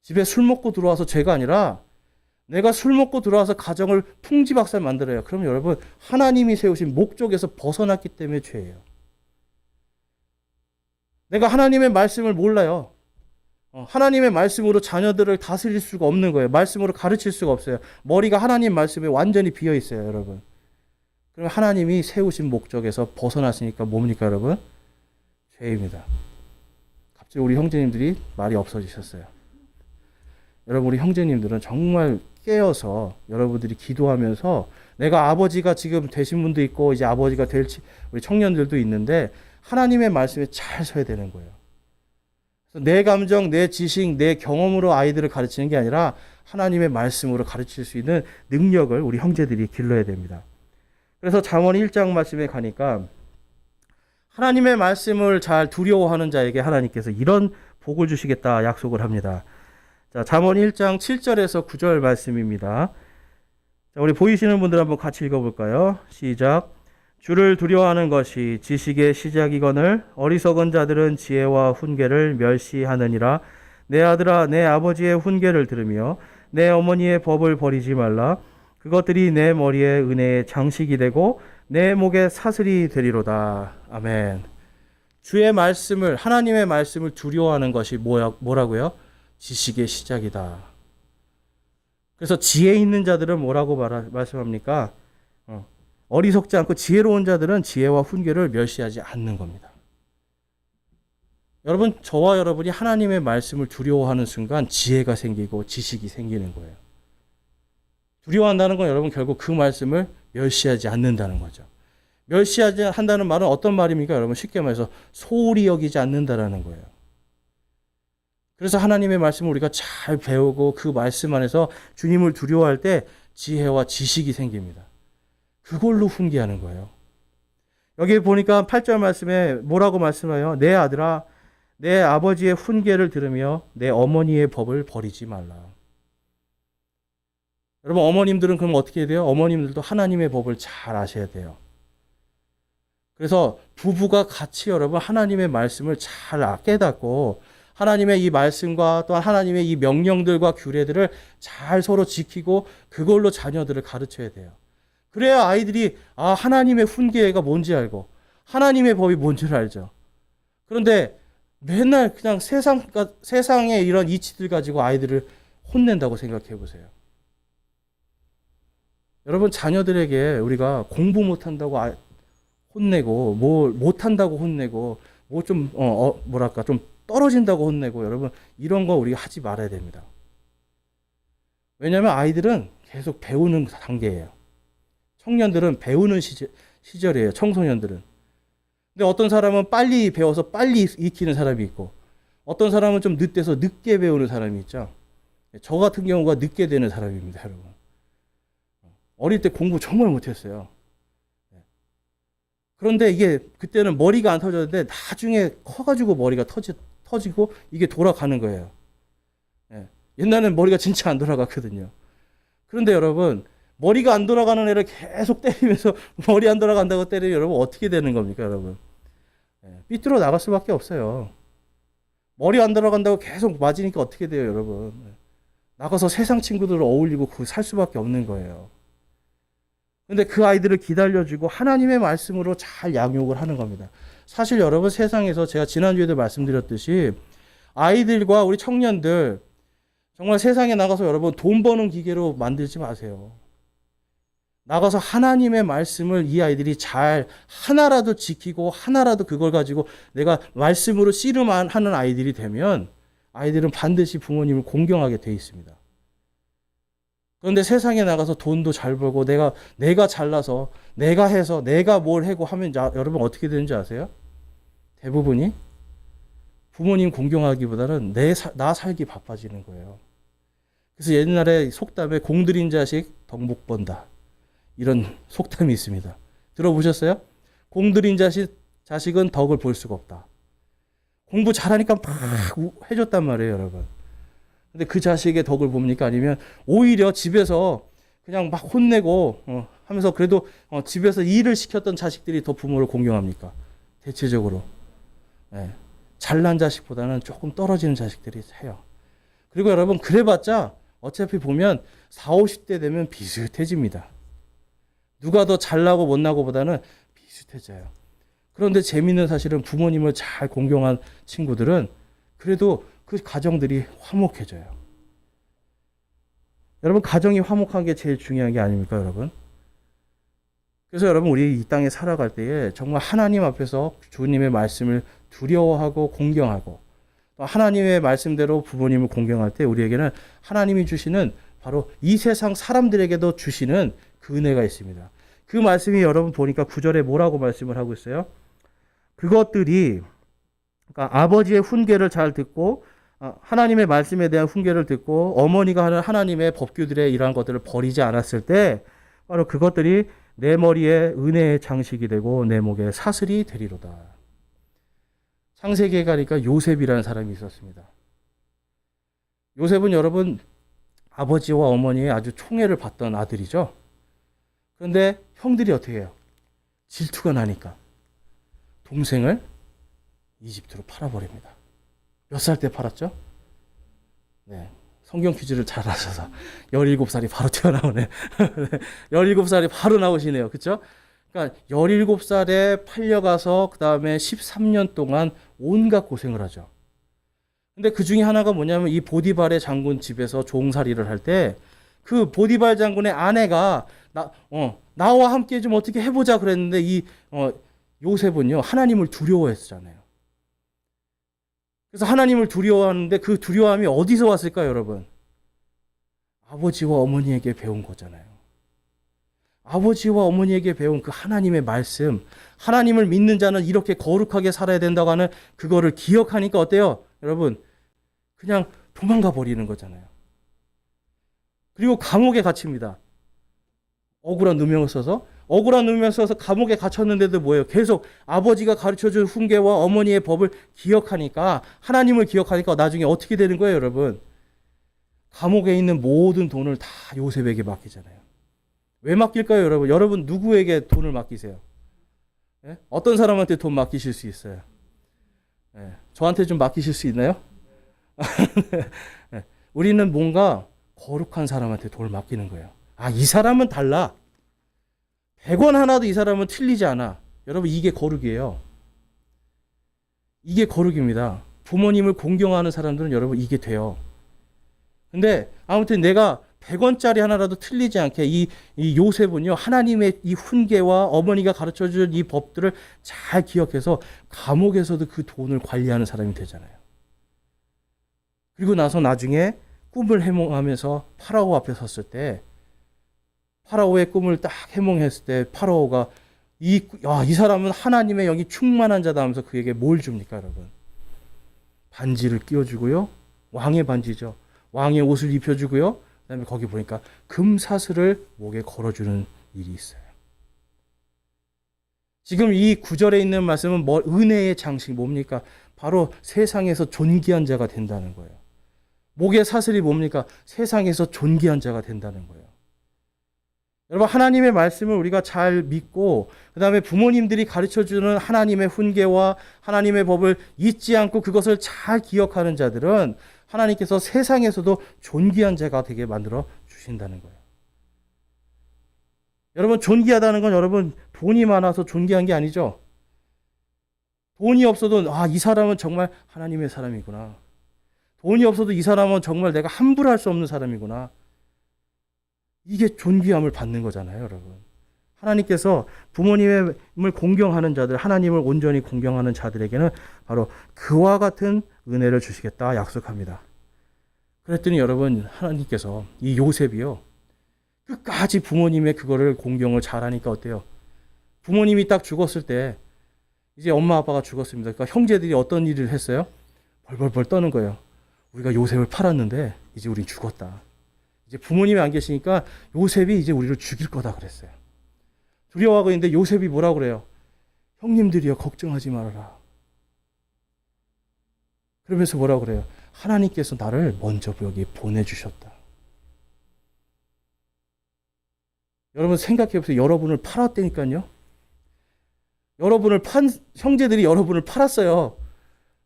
집에 술 먹고 들어와서 죄가 아니라 내가 술 먹고 들어와서 가정을 풍지박살 만들어요. 그럼 여러분 하나님이 세우신 목적에서 벗어났기 때문에 죄예요. 내가 하나님의 말씀을 몰라요. 하나님의 말씀으로 자녀들을 다스릴 수가 없는 거예요. 말씀으로 가르칠 수가 없어요. 머리가 하나님 말씀에 완전히 비어 있어요, 여러분. 그럼 하나님이 세우신 목적에서 벗어났으니까 뭡니까, 여러분? 죄입니다. 갑자기 우리 형제님들이 말이 없어지셨어요. 여러분, 우리 형제님들은 정말 깨어서 여러분들이 기도하면서 내가 아버지가 지금 되신 분도 있고 이제 아버지가 될 우리 청년들도 있는데 하나님의 말씀에 잘 서야 되는 거예요. 그래서 내 감정, 내 지식, 내 경험으로 아이들을 가르치는 게 아니라 하나님의 말씀으로 가르칠 수 있는 능력을 우리 형제들이 길러야 됩니다. 그래서 잠언 1장 말씀에 가니까 하나님의 말씀을 잘 두려워하는 자에게 하나님께서 이런 복을 주시겠다 약속을 합니다. 자, 잠언 1장 7절에서 9절 말씀입니다. 자, 우리 보이시는 분들 한번 같이 읽어볼까요? 시작. 주를 두려워하는 것이 지식의 시작이거늘 어리석은 자들은 지혜와 훈계를 멸시하느니라. 내 아들아, 내 아버지의 훈계를 들으며 내 어머니의 법을 버리지 말라. 그것들이 내 머리에 은혜의 장식이 되고 내 목에 사슬이 되리로다. 아멘. 주의 말씀을, 하나님의 말씀을 두려워하는 것이 뭐라고요? 지식의 시작이다. 그래서 지혜 있는 자들은 뭐라고 말씀합니까? 어리석지 않고 지혜로운 자들은 지혜와 훈계를 멸시하지 않는 겁니다. 여러분, 저와 여러분이 하나님의 말씀을 두려워하는 순간 지혜가 생기고 지식이 생기는 거예요. 두려워한다는 건 여러분 결국 그 말씀을 멸시하지 않는다는 거죠. 멸시하지 한다는 말은 어떤 말입니까? 여러분 쉽게 말해서 소홀히 여기지 않는다라는 거예요. 그래서 하나님의 말씀을 우리가 잘 배우고 그 말씀 안에서 주님을 두려워할 때 지혜와 지식이 생깁니다. 그걸로 훈계하는 거예요. 여기 보니까 8절 말씀에 뭐라고 말씀해요? 내 아들아, 내 아버지의 훈계를 들으며 내 어머니의 법을 버리지 말라. 여러분 어머님들은 그럼 어떻게 해야 돼요? 어머님들도 하나님의 법을 잘 아셔야 돼요. 그래서 부부가 같이 여러분 하나님의 말씀을 잘 깨닫고 하나님의 이 말씀과 또한 하나님의 이 명령들과 규례들을 잘 서로 지키고 그걸로 자녀들을 가르쳐야 돼요. 그래야 아이들이 하나님의 훈계가 뭔지 알고 하나님의 법이 뭔지를 알죠. 그런데 맨날 그냥 세상의 이런 이치들 가지고 아이들을 혼낸다고 생각해 보세요. 여러분 자녀들에게 우리가 공부 못한다고 혼내고 뭐 못한다고 혼내고 뭐 좀 뭐랄까 좀 떨어진다고 혼내고 여러분 이런 거 우리가 하지 말아야 됩니다. 왜냐하면 아이들은 계속 배우는 단계예요. 청년들은 배우는 시절이에요. 청소년들은. 근데 어떤 사람은 빨리 배워서 빨리 익히는 사람이 있고 어떤 사람은 좀 늦돼서 늦게 배우는 사람이 있죠. 저 같은 경우가 늦게 되는 사람입니다, 여러분. 어릴 때 공부 정말 못했어요. 그런데 이게 그때는 머리가 안 터졌는데 나중에 커가지고 머리가 터지고 이게 돌아가는 거예요. 옛날에는 머리가 진짜 안 돌아갔거든요. 그런데 여러분 머리가 안 돌아가는 애를 계속 때리면서 머리 안 돌아간다고 때리면 여러분 어떻게 되는 겁니까, 여러분? 삐뚤어 나갈 수밖에 없어요. 머리 안 돌아간다고 계속 맞으니까 어떻게 돼요, 여러분? 나가서 세상 친구들을 어울리고 살 수밖에 없는 거예요. 근데 그 아이들을 기다려주고 하나님의 말씀으로 잘 양육을 하는 겁니다. 사실 여러분 세상에서 제가 지난주에도 말씀드렸듯이 아이들과 우리 청년들 정말 세상에 나가서 여러분 돈 버는 기계로 만들지 마세요. 나가서 하나님의 말씀을 이 아이들이 잘 하나라도 지키고 하나라도 그걸 가지고 내가 말씀으로 씨름하는 아이들이 되면 아이들은 반드시 부모님을 공경하게 돼 있습니다. 그런데 세상에 나가서 돈도 잘 벌고 내가 잘나서 내가 해서 내가 뭘 하고 하면 여러분 어떻게 되는지 아세요? 대부분이 부모님 공경하기보다는 나 살기 바빠지는 거예요. 그래서 옛날에 속담에 공들인 자식 덕목 본다. 이런 속담이 있습니다. 들어보셨어요? 공들인 자식은 덕을 볼 수가 없다. 공부 잘하니까 막 해줬단 말이에요, 여러분. 근데 그 자식의 덕을 봅니까? 아니면 오히려 집에서 그냥 막 혼내고 하면서 그래도 집에서 일을 시켰던 자식들이 더 부모를 공경합니까? 대체적으로. 잘난 자식보다는 조금 떨어지는 자식들이 해요. 그리고 여러분 그래봤자 어차피 보면 40, 50대 되면 비슷해집니다. 누가 더 잘나고 못나고 보다는 비슷해져요. 그런데 재미있는 사실은 부모님을 잘 공경한 친구들은 그래도 그 가정들이 화목해져요. 여러분 가정이 화목한 게 제일 중요한 게 아닙니까 여러분? 그래서 여러분 우리 이 땅에 살아갈 때에 정말 하나님 앞에서 주님의 말씀을 두려워하고 공경하고 또 하나님의 말씀대로 부모님을 공경할 때 우리에게는 하나님이 주시는 바로 이 세상 사람들에게도 주시는 그 은혜가 있습니다. 그 말씀이 여러분 보니까 9절에 뭐라고 말씀을 하고 있어요? 그것들이 그러니까 아버지의 훈계를 잘 듣고 하나님의 말씀에 대한 훈계를 듣고 어머니가 하는 하나님의 법규들의 이러한 것들을 버리지 않았을 때 바로 그것들이 내 머리에 은혜의 장식이 되고 내 목에 사슬이 되리로다. 창세기에 가니까 요셉이라는 사람이 있었습니다. 요셉은 여러분 아버지와 어머니의 아주 총애를 받던 아들이죠. 그런데 형들이 어떻게 해요? 질투가 나니까 동생을 이집트로 팔아버립니다. 몇 살 때 팔았죠? 네, 성경 퀴즈를 잘 아셔서 17살이 바로 튀어나오네. 17살이 바로 나오시네요. 그렇죠? 그러니까 17살에 팔려가서 그 다음에 13년 동안 온갖 고생을 하죠. 근데 그 중에 하나가 뭐냐면 이 보디발의 장군 집에서 종살이를 할 때 그 보디발 장군의 아내가 나와 함께 좀 어떻게 해보자 그랬는데 요셉은요 하나님을 두려워했잖아요. 그래서 하나님을 두려워하는데 그 두려움이 어디서 왔을까요, 여러분? 아버지와 어머니에게 배운 거잖아요. 아버지와 어머니에게 배운 그 하나님의 말씀, 하나님을 믿는 자는 이렇게 거룩하게 살아야 된다고 하는 그거를 기억하니까 어때요? 여러분, 그냥 도망가 버리는 거잖아요. 그리고 감옥에 갇힙니다. 억울한 누명을 써서 감옥에 갇혔는데도 뭐예요? 계속 아버지가 가르쳐준 훈계와 어머니의 법을 기억하니까 하나님을 기억하니까 나중에 어떻게 되는 거예요, 여러분? 감옥에 있는 모든 돈을 다 요셉에게 맡기잖아요. 왜 맡길까요, 여러분? 여러분 누구에게 돈을 맡기세요? 네? 어떤 사람한테 돈 맡기실 수 있어요? 네. 저한테 좀 맡기실 수 있나요? 네. 우리는 뭔가 거룩한 사람한테 돈을 맡기는 거예요. 이 사람은 달라. 100원 하나도 이 사람은 틀리지 않아. 여러분 이게 거룩이에요. 이게 거룩입니다. 부모님을 공경하는 사람들은 여러분 이게 돼요. 근데 아무튼 내가 100원짜리 하나라도 틀리지 않게 이 요셉은요 하나님의 이 훈계와 어머니가 가르쳐준 이 법들을 잘 기억해서 감옥에서도 그 돈을 관리하는 사람이 되잖아요. 그리고 나서 나중에 꿈을 해몽하면서 파라오 앞에 섰을 때 파라오의 꿈을 딱 해몽했을 때 파라오가 이 사람은 하나님의 영이 충만한 자다 하면서 그에게 뭘 줍니까, 여러분? 반지를 끼워주고요. 왕의 반지죠. 왕의 옷을 입혀주고요. 그다음에 거기 보니까 금사슬을 목에 걸어주는 일이 있어요. 지금 이 9절에 있는 말씀은 은혜의 장식 뭡니까? 바로 세상에서 존귀한 자가 된다는 거예요. 목의 사슬이 뭡니까? 세상에서 존귀한 자가 된다는 거예요. 여러분 하나님의 말씀을 우리가 잘 믿고 그 다음에 부모님들이 가르쳐주는 하나님의 훈계와 하나님의 법을 잊지 않고 그것을 잘 기억하는 자들은 하나님께서 세상에서도 존귀한 자가 되게 만들어 주신다는 거예요. 여러분 존귀하다는 건 여러분 돈이 많아서 존귀한 게 아니죠. 돈이 없어도 이 사람은 정말 하나님의 사람이구나. 돈이 없어도 이 사람은 정말 내가 함부로 할 수 없는 사람이구나. 이게 존귀함을 받는 거잖아요, 여러분. 하나님께서 부모님을 공경하는 자들, 하나님을 온전히 공경하는 자들에게는 바로 그와 같은 은혜를 주시겠다 약속합니다. 그랬더니 여러분 하나님께서 이 요셉이요 끝까지 부모님의 그거를 공경을 잘하니까 어때요? 부모님이 딱 죽었을 때 이제 엄마 아빠가 죽었습니다. 그러니까 형제들이 어떤 일을 했어요? 벌벌벌 떠는 거예요. 우리가 요셉을 팔았는데 이제 우린 죽었다. 이제 부모님이 안 계시니까 요셉이 이제 우리를 죽일 거다 그랬어요. 두려워하고 있는데 요셉이 뭐라고 그래요? 형님들이여 걱정하지 말아라. 그러면서 뭐라고 그래요? 하나님께서 나를 먼저 여기 보내주셨다. 여러분 생각해보세요. 여러분을 팔았다니까요. 형제들이 여러분을 팔았어요.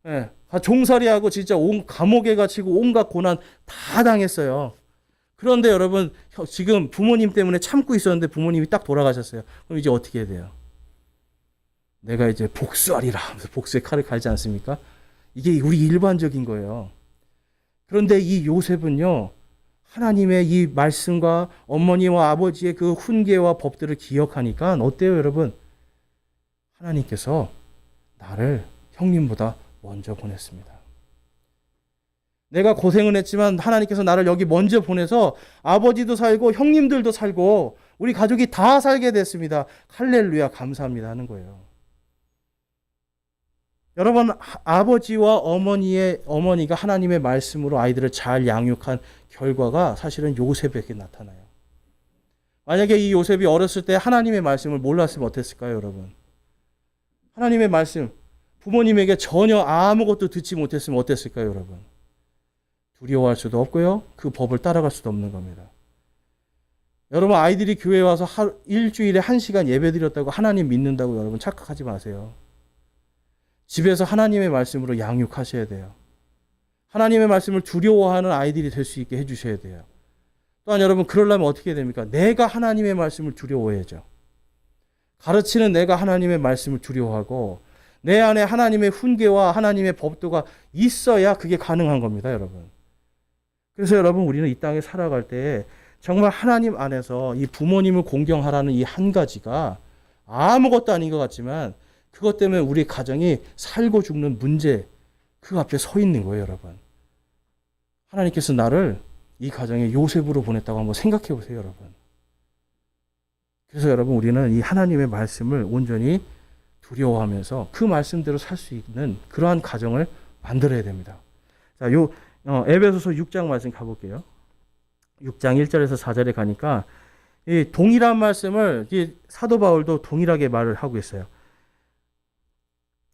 예, 종살이하고 진짜 온 감옥에 갇히고 온갖 고난 다 당했어요. 그런데 여러분 지금 부모님 때문에 참고 있었는데 부모님이 딱 돌아가셨어요. 그럼 이제 어떻게 해야 돼요? 내가 이제 복수하리라 하면서 복수의 칼을 갈지 않습니까? 이게 우리 일반적인 거예요. 그런데 이 요셉은요, 하나님의 이 말씀과 어머니와 아버지의 그 훈계와 법들을 기억하니까 어때요, 여러분? 하나님께서 나를 형님보다 먼저 보냈습니다. 내가 고생을 했지만 하나님께서 나를 여기 먼저 보내서 아버지도 살고 형님들도 살고 우리 가족이 다 살게 됐습니다. 할렐루야, 감사합니다 하는 거예요. 여러분, 아버지와 어머니가 하나님의 말씀으로 아이들을 잘 양육한 결과가 사실은 요셉에게 나타나요. 만약에 이 요셉이 어렸을 때 하나님의 말씀을 몰랐으면 어땠을까요, 여러분? 하나님의 말씀, 부모님에게 전혀 아무것도 듣지 못했으면 어땠을까요, 여러분? 두려워할 수도 없고요. 그 법을 따라갈 수도 없는 겁니다. 여러분, 아이들이 교회에 와서 일주일에 1시간 예배 드렸다고 하나님 믿는다고 여러분 착각하지 마세요. 집에서 하나님의 말씀으로 양육하셔야 돼요. 하나님의 말씀을 두려워하는 아이들이 될 수 있게 해주셔야 돼요. 또한 여러분, 그러려면 어떻게 됩니까? 내가 하나님의 말씀을 두려워해야죠. 가르치는 내가 하나님의 말씀을 두려워하고 내 안에 하나님의 훈계와 하나님의 법도가 있어야 그게 가능한 겁니다, 여러분. 그래서 여러분, 우리는 이 땅에 살아갈 때 정말 하나님 안에서 이 부모님을 공경하라는 이 한 가지가 아무것도 아닌 것 같지만 그것 때문에 우리 가정이 살고 죽는 문제, 그 앞에 서 있는 거예요, 여러분. 하나님께서 나를 이 가정에 요셉으로 보냈다고 한번 생각해 보세요, 여러분. 그래서 여러분, 우리는 이 하나님의 말씀을 온전히 두려워하면서 그 말씀대로 살 수 있는 그러한 가정을 만들어야 됩니다. 자, 에베소서 6장 말씀 가볼게요. 6장 1절에서 4절에 가니까 이 동일한 말씀을 사도 바울도 동일하게 말을 하고 있어요.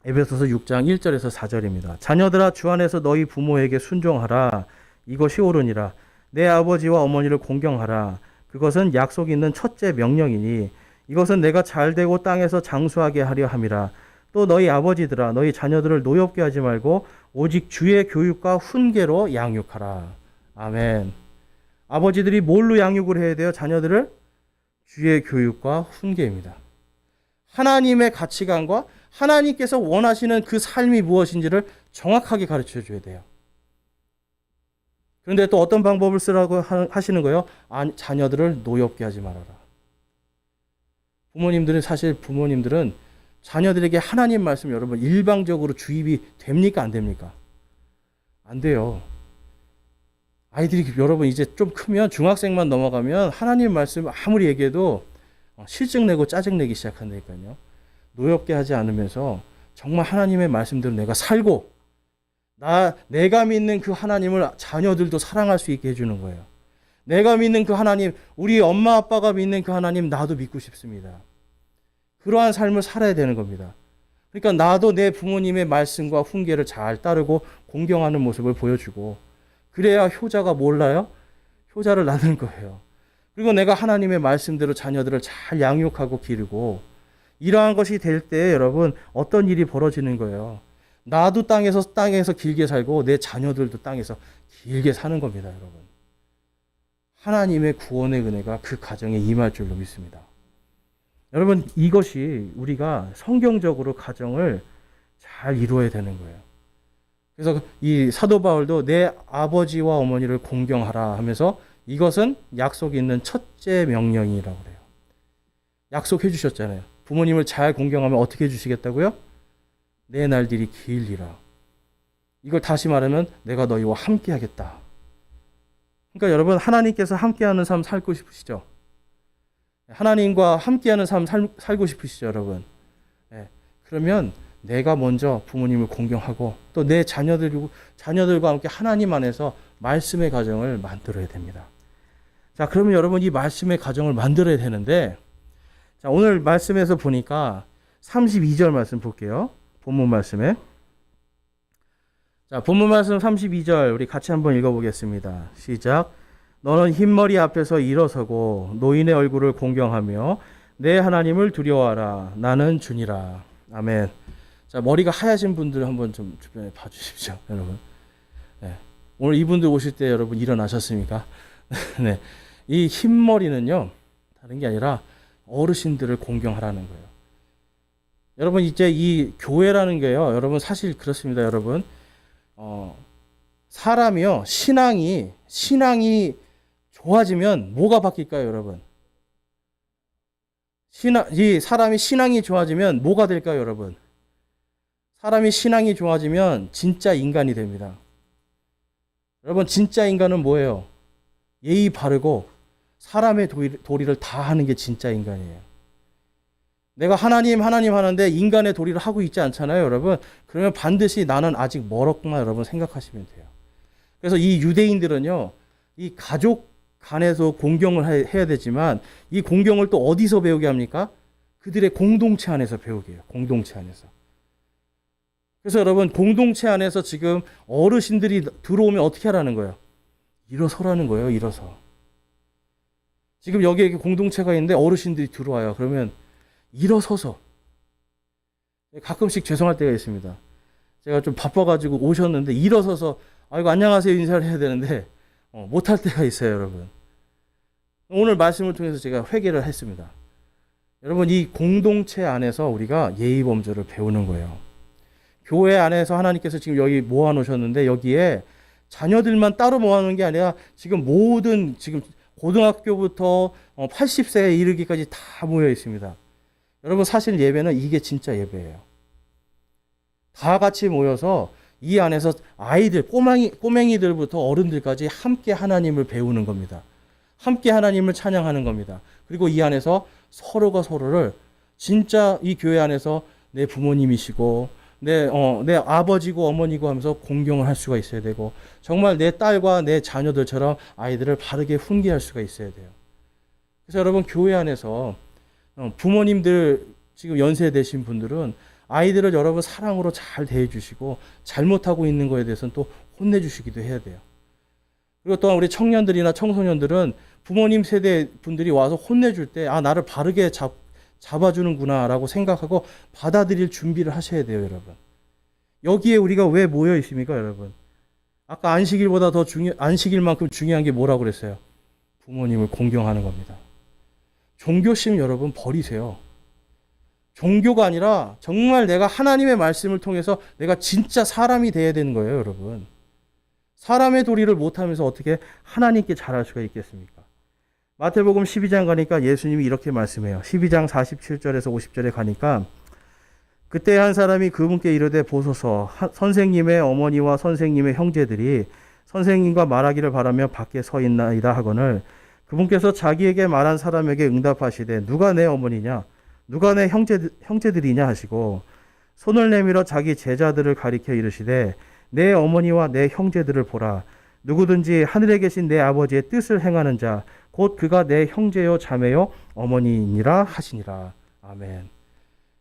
에베소서 6장 1절에서 4절입니다. 자녀들아, 주 안에서 너희 부모에게 순종하라. 이것이 옳으니라. 내 아버지와 어머니를 공경하라. 그것은 약속 있는 첫째 명령이니 이것은 내가 잘되고 땅에서 장수하게 하려 함이라. 또 너희 아버지들아, 너희 자녀들을 노엽게 하지 말고 오직 주의 교육과 훈계로 양육하라. 아멘. 아버지들이 뭘로 양육을 해야 돼요? 자녀들을? 주의 교육과 훈계입니다. 하나님의 가치관과 하나님께서 원하시는 그 삶이 무엇인지를 정확하게 가르쳐 줘야 돼요. 그런데 또 어떤 방법을 쓰라고 하시는 거예요? 자녀들을 노엽게 하지 말아라. 부모님들은 자녀들에게 하나님 말씀 여러분 일방적으로 주입이 됩니까? 안 됩니까? 안 돼요. 아이들이 여러분 이제 좀 크면 중학생만 넘어가면 하나님 말씀 아무리 얘기해도 실증내고 짜증내기 시작한다니까요. 노엽게 하지 않으면서 정말 하나님의 말씀대로 내가 살고 내가 믿는 그 하나님을 자녀들도 사랑할 수 있게 해주는 거예요. 내가 믿는 그 하나님, 우리 엄마 아빠가 믿는 그 하나님 나도 믿고 싶습니다. 그러한 삶을 살아야 되는 겁니다. 그러니까 나도 내 부모님의 말씀과 훈계를 잘 따르고 공경하는 모습을 보여주고 그래야 효자가 몰라요? 효자를 낳는 거예요. 그리고 내가 하나님의 말씀대로 자녀들을 잘 양육하고 기르고 이러한 것이 될 때 여러분 어떤 일이 벌어지는 거예요. 나도 땅에서 길게 살고 내 자녀들도 땅에서 길게 사는 겁니다, 여러분. 하나님의 구원의 은혜가 그 가정에 임할 줄로 믿습니다. 여러분, 이것이 우리가 성경적으로 가정을 잘 이루어야 되는 거예요. 그래서 이 사도 바울도 내 아버지와 어머니를 공경하라 하면서 이것은 약속이 있는 첫째 명령이라고 그래요. 약속해 주셨잖아요. 부모님을 잘 공경하면 어떻게 해주시겠다고요? 내 날들이 길리라. 이걸 다시 말하면 내가 너희와 함께 하겠다. 그러니까 여러분, 하나님께서 함께하는 삶 살고 싶으시죠? 하나님과 함께하는 삶 살고 싶으시죠, 여러분? 네. 그러면 내가 먼저 부모님을 공경하고 또 내 자녀들과 함께 하나님 안에서 말씀의 가정을 만들어야 됩니다. 자, 그러면 여러분 이 말씀의 가정을 만들어야 되는데, 자, 오늘 말씀에서 보니까 32절 말씀 볼게요. 본문 말씀에. 자, 본문 말씀 32절 우리 같이 한번 읽어보겠습니다. 시작. 너는 흰머리 앞에서 일어서고 노인의 얼굴을 공경하며 내 하나님을 두려워하라. 나는 주니라. 아멘. 자, 머리가 하얘신 분들 한번 좀 주변에 봐주십시오, 여러분. 네. 오늘 이분들 오실 때 여러분 일어나셨습니까? 네. 이 흰머리는요, 다른 게 아니라 어르신들을 공경하라는 거예요. 여러분, 이제 이 교회라는 게요, 여러분 사실 그렇습니다, 여러분. 사람이요, 신앙이 좋아지면 뭐가 바뀔까요, 여러분? 이 사람이 신앙이 좋아지면 뭐가 될까요, 여러분? 사람이 신앙이 좋아지면 진짜 인간이 됩니다. 여러분, 진짜 인간은 뭐예요? 예의 바르고 사람의 도리를 다 하는 게 진짜 인간이에요. 내가 하나님 하는데 인간의 도리를 하고 있지 않잖아요, 여러분. 그러면 반드시 나는 아직 멀었구나, 여러분 생각하시면 돼요. 그래서 이 유대인들은요, 이 가족 간에서 공경을 해야 되지만 이 공경을 또 어디서 배우게 합니까? 그들의 공동체 안에서 배우게 해요. 공동체 안에서. 그래서 여러분, 공동체 안에서 지금 어르신들이 들어오면 어떻게 하라는 거예요? 일어서라는 거예요. 일어서. 지금 여기에 공동체가 있는데 어르신들이 들어와요. 그러면 일어서서. 가끔씩 죄송할 때가 있습니다. 제가 좀 바빠가지고 오셨는데 일어서서 아이고 안녕하세요 인사를 해야 되는데 못할 때가 있어요, 여러분. 오늘 말씀을 통해서 제가 회개를 했습니다. 여러분, 이 공동체 안에서 우리가 예의 범절을 배우는 거예요. 교회 안에서 하나님께서 지금 여기 모아놓으셨는데 여기에 자녀들만 따로 모아놓은 게 아니라 지금 모든 지금 고등학교부터 80세에 이르기까지 다 모여 있습니다. 여러분, 사실 예배는 이게 진짜 예배예요. 다 같이 모여서 이 안에서 아이들, 꼬맹이들부터 어른들까지 함께 하나님을 배우는 겁니다. 함께 하나님을 찬양하는 겁니다. 그리고 이 안에서 서로가 서로를 진짜 이 교회 안에서 내 부모님이시고 내 아버지고 어머니고 하면서 공경을 할 수가 있어야 되고 정말 내 딸과 내 자녀들처럼 아이들을 바르게 훈계할 수가 있어야 돼요. 그래서 여러분, 교회 안에서 부모님들 지금 연세 되신 분들은 아이들을 여러분 사랑으로 잘 대해주시고 잘못하고 있는 거에 대해서는 또 혼내주시기도 해야 돼요. 그리고 또한 우리 청년들이나 청소년들은 부모님 세대 분들이 와서 혼내줄 때 나를 바르게 잡아주는구나 라고 생각하고 받아들일 준비를 하셔야 돼요, 여러분. 여기에 우리가 왜 모여 있습니까, 여러분? 아까 안식일보다 더 안식일만큼 중요한 게 뭐라고 그랬어요? 부모님을 공경하는 겁니다. 종교심 여러분 버리세요. 종교가 아니라 정말 내가 하나님의 말씀을 통해서 내가 진짜 사람이 돼야 되는 거예요, 여러분. 사람의 도리를 못하면서 어떻게 하나님께 잘할 수가 있겠습니까? 마태복음 12장 가니까 예수님이 이렇게 말씀해요. 12장 47절에서 50절에 가니까 그때 한 사람이 그분께 이르되 보소서 선생님의 어머니와 선생님의 형제들이 선생님과 말하기를 바라며 밖에 서 있나이다 하거늘 그분께서 자기에게 말한 사람에게 응답하시되 누가 내 어머니냐 누가 내 형제들이냐 하시고 손을 내밀어 자기 제자들을 가리켜 이르시되 내 어머니와 내 형제들을 보라. 누구든지 하늘에 계신 내 아버지의 뜻을 행하는 자 곧 그가 내 형제요 자매요 어머니니라 하시니라. 아멘.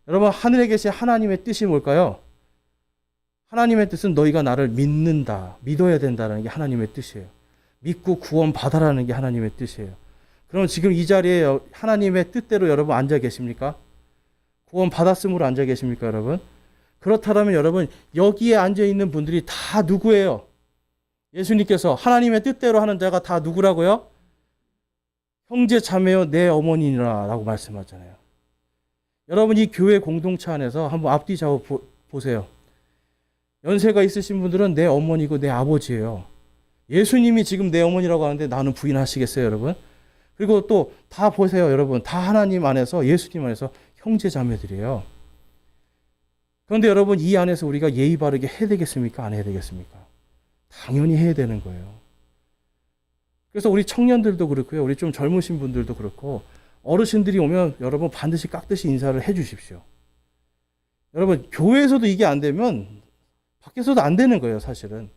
여러분, 하늘에 계신 하나님의 뜻이 뭘까요? 하나님의 뜻은 너희가 나를 믿는다, 믿어야 된다는 게 하나님의 뜻이에요. 믿고 구원 받아라는 게 하나님의 뜻이에요. 그럼 지금 이 자리에 하나님의 뜻대로 여러분 앉아 계십니까? 구원 받았음으로 앉아 계십니까, 여러분? 그렇다면 여러분, 여기에 앉아 있는 분들이 다 누구예요? 예수님께서 하나님의 뜻대로 하는 자가 다 누구라고요? 형제 자매요 내 어머니라 라고 말씀하잖아요. 여러분, 이 교회 공동체 안에서 한번 앞뒤 좌우 보세요. 연세가 있으신 분들은 내 어머니고 내 아버지예요. 예수님이 지금 내 어머니라고 하는데 나는 부인하시겠어요, 여러분? 그리고 또 다 보세요, 여러분. 다 하나님 안에서, 예수님 안에서 형제 자매들이에요. 그런데 여러분, 이 안에서 우리가 예의 바르게 해야 되겠습니까? 안 해야 되겠습니까? 당연히 해야 되는 거예요. 그래서 우리 청년들도 그렇고요. 우리 좀 젊으신 분들도 그렇고 어르신들이 오면 여러분 반드시 깍듯이 인사를 해 주십시오. 여러분, 교회에서도 이게 안 되면 밖에서도 안 되는 거예요, 사실은.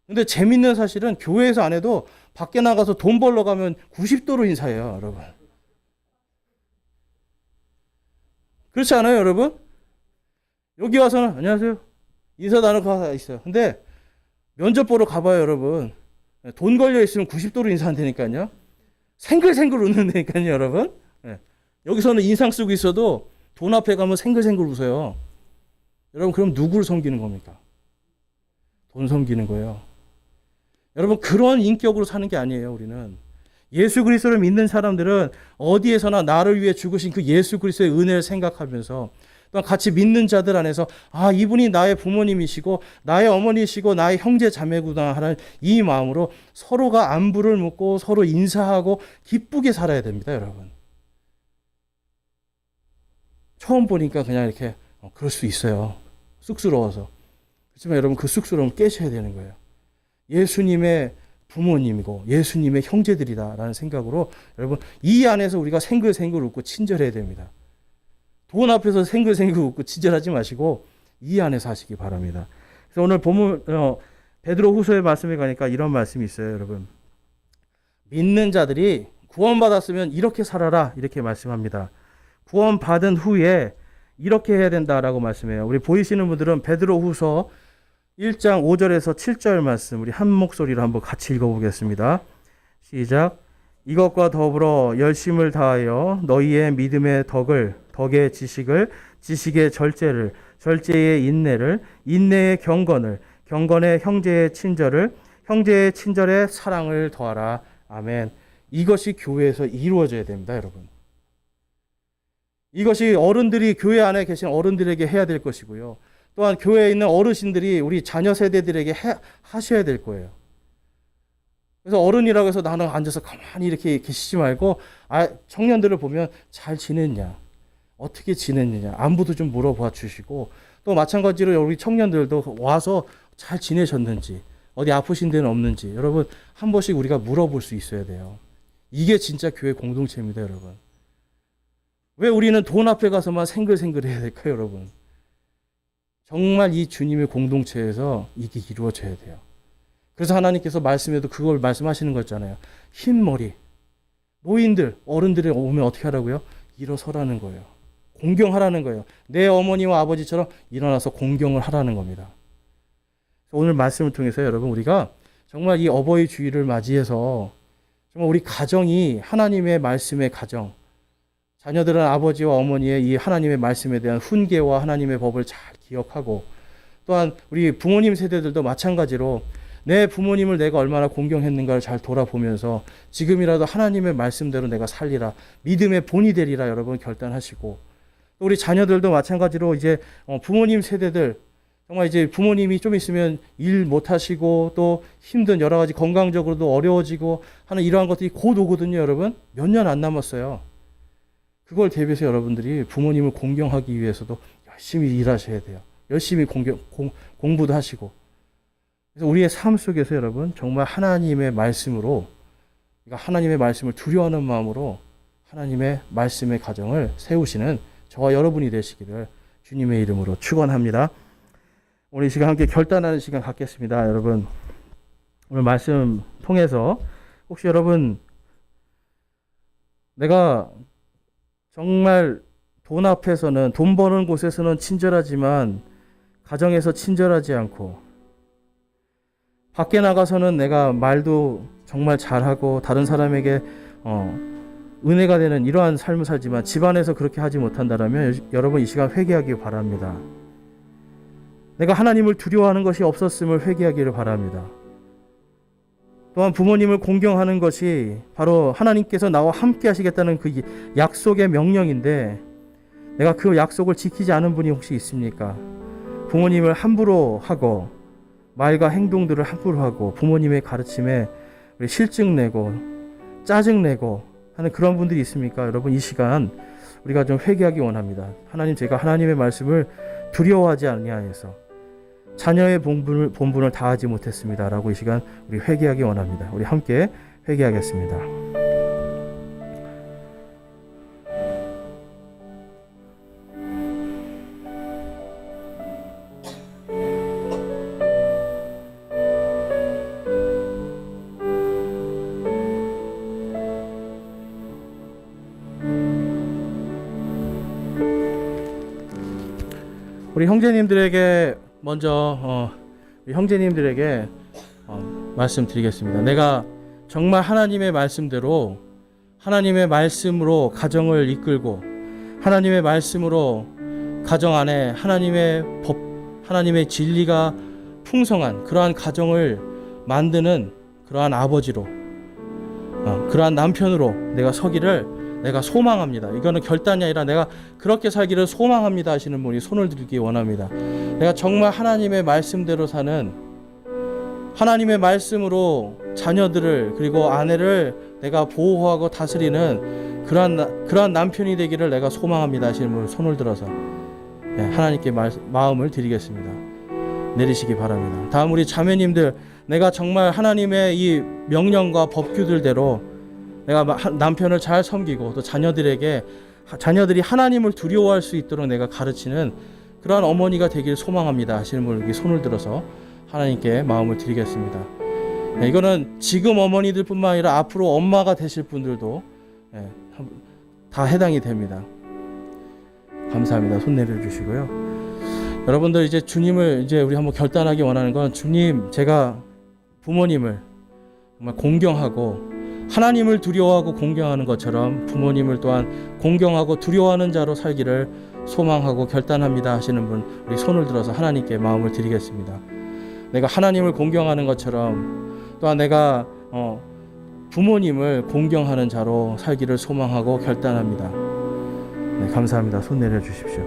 근데 재밌는 사실은 교회에서 안 해도 밖에 나가서 돈 벌러 가면 90도로 인사해요, 여러분. 그렇지 않아요, 여러분? 여기 와서는 안녕하세요. 인사 나누고 있어요. 근데 면접 보러 가봐요, 여러분. 돈 걸려 있으면 90도로 인사한다니까요. 생글생글 웃는다니까요, 여러분. 여기서는 인상 쓰고 있어도 돈 앞에 가면 생글생글 웃어요. 여러분 그럼 누구를 섬기는 겁니까? 돈 섬기는 거예요. 여러분 그런 인격으로 사는 게 아니에요. 우리는 예수 그리스도를 믿는 사람들은 어디에서나 나를 위해 죽으신 그 예수 그리스도의 은혜를 생각하면서 또한 같이 믿는 자들 안에서 아 이분이 나의 부모님이시고 나의 어머니시고 나의 형제 자매구나 하는 이 마음으로 서로가 안부를 묻고 서로 인사하고 기쁘게 살아야 됩니다. 여러분 처음 보니까 그냥 이렇게 그럴 수 있어요. 쑥스러워서. 그렇지만 여러분 그 쑥스러움을 깨셔야 되는 거예요. 예수님의 부모님이고 예수님의 형제들이다라는 생각으로 여러분 이 안에서 우리가 생글생글 웃고 친절해야 됩니다. 돈 앞에서 생글생글 웃고 친절하지 마시고 이 안에서 하시기 바랍니다. 그래서 오늘 본문 베드로 후서의 말씀에 가니까 이런 말씀이 있어요. 여러분 믿는 자들이 구원받았으면 이렇게 살아라 이렇게 말씀합니다. 구원받은 후에 이렇게 해야 된다라고 말씀해요. 우리 보이시는 분들은 베드로 후서 1장 5절에서 7절 말씀 우리 한 목소리로 한번 같이 읽어보겠습니다. 시작. 이것과 더불어 열심을 다하여 너희의 믿음의 덕의 지식을, 지식의 절제를, 절제의 인내를, 인내의 경건을, 경건의 형제의 친절을, 형제의 친절에 사랑을 더하라. 아멘. 이것이 교회에서 이루어져야 됩니다, 여러분. 이것이 어른들이 교회 안에 계신 어른들에게 해야 될 것이고요. 또한 교회에 있는 어르신들이 우리 자녀 세대들에게 하셔야 될 거예요. 그래서 어른이라고 해서 나는 앉아서 가만히 이렇게 계시지 말고 청년들을 보면 잘 지냈냐, 어떻게 지냈느냐 안부도 좀 물어봐 주시고 또 마찬가지로 우리 청년들도 와서 잘 지내셨는지 어디 아프신 데는 없는지 여러분 한 번씩 우리가 물어볼 수 있어야 돼요. 이게 진짜 교회 공동체입니다, 여러분. 왜 우리는 돈 앞에 가서만 생글생글 해야 될까요, 여러분? 정말 이 주님의 공동체에서 이게 이루어져야 돼요. 그래서 하나님께서 말씀에도 그걸 말씀하시는 거잖아요. 흰머리, 노인들, 어른들이 오면 어떻게 하라고요? 일어서라는 거예요. 공경하라는 거예요. 내 어머니와 아버지처럼 일어나서 공경을 하라는 겁니다. 오늘 말씀을 통해서 여러분 우리가 정말 이 어버이 주일을 맞이해서 정말 우리 가정이 하나님의 말씀의 가정, 자녀들은 아버지와 어머니의 이 하나님의 말씀에 대한 훈계와 하나님의 법을 잘 기억하고 또한 우리 부모님 세대들도 마찬가지로 내 부모님을 내가 얼마나 공경했는가를 잘 돌아보면서 지금이라도 하나님의 말씀대로 내가 살리라, 믿음의 본이 되리라 여러분 결단하시고 또 우리 자녀들도 마찬가지로 이제 부모님 세대들 정말 이제 부모님이 좀 있으면 일 못하시고 또 힘든 여러 가지 건강적으로도 어려워지고 하는 이러한 것들이 곧 오거든요, 여러분. 몇 년 안 남았어요. 그걸 대비해서 여러분들이 부모님을 공경하기 위해서도 열심히 일하셔야 돼요. 열심히 공부도 하시고. 그래서 우리의 삶 속에서 여러분 정말 하나님의 말씀으로 그러니까 하나님의 말씀을 두려워하는 마음으로 하나님의 말씀의 가정을 세우시는 저와 여러분이 되시기를 주님의 이름으로 축원합니다. 오늘 이 시간 함께 결단하는 시간 갖겠습니다. 여러분 오늘 말씀 통해서 혹시 여러분 내가 정말 돈 앞에서는 돈 버는 곳에서는 친절하지만 가정에서 친절하지 않고 밖에 나가서는 내가 말도 정말 잘하고 다른 사람에게 은혜가 되는 이러한 삶을 살지만 집안에서 그렇게 하지 못한다면 여러분 이 시간 회개하기 바랍니다. 내가 하나님을 두려워하는 것이 없었음을 회개하기를 바랍니다. 또한 부모님을 공경하는 것이 바로 하나님께서 나와 함께 하시겠다는 그 약속의 명령인데 내가 그 약속을 지키지 않은 분이 혹시 있습니까? 부모님을 함부로 하고 말과 행동들을 함부로 하고 부모님의 가르침에 실증내고 짜증내고 하는 그런 분들이 있습니까? 여러분 이 시간 우리가 좀 회개하기 원합니다. 하나님 제가 하나님의 말씀을 두려워하지 아니하여서 자녀의 본분을 다하지 못했습니다 라고 이 시간 우리 회개하기 원합니다. 우리 함께 회개하겠습니다. 우리 형제님들에게 먼저 형제님들에게 말씀드리겠습니다. 내가 정말 하나님의 말씀대로 하나님의 말씀으로 가정을 이끌고 하나님의 말씀으로 가정 안에 하나님의 법, 하나님의 진리가 풍성한 그러한 가정을 만드는 그러한 아버지로, 그러한 남편으로 내가 서기를 내가 소망합니다. 이거는 결단이 아니라 내가 그렇게 살기를 소망합니다 하시는 분이 손을 들기 원합니다. 내가 정말 하나님의 말씀대로 사는, 하나님의 말씀으로 자녀들을 그리고 아내를 내가 보호하고 다스리는 그러한 남편이 되기를 내가 소망합니다 하시는 분 손을 들어서 하나님께 마음을 드리겠습니다. 내리시기 바랍니다. 다음 우리 자매님들, 내가 정말 하나님의 이 명령과 법규들대로 내가 남편을 잘 섬기고 또 자녀들이 하나님을 두려워할 수 있도록 내가 가르치는 그러한 어머니가 되길 소망합니다 하시는 분에게 손을 들어서 하나님께 마음을 드리겠습니다. 이거는 지금 어머니들뿐만 아니라 앞으로 엄마가 되실 분들도 다 해당이 됩니다. 감사합니다. 손 내려주시고요. 여러분들 이제 주님을 이제 우리 한번 결단하기 원하는 건, 주님, 제가 부모님을 정말 공경하고 하나님을 두려워하고 공경하는 것처럼 부모님을 또한 공경하고 두려워하는 자로 살기를 소망하고 결단합니다 하시는 분, 우리 손을 들어서 하나님께 마음을 드리겠습니다. 내가 하나님을 공경하는 것처럼 또한 내가 부모님을 공경하는 자로 살기를 소망하고 결단합니다. 네, 감사합니다. 손 내려주십시오.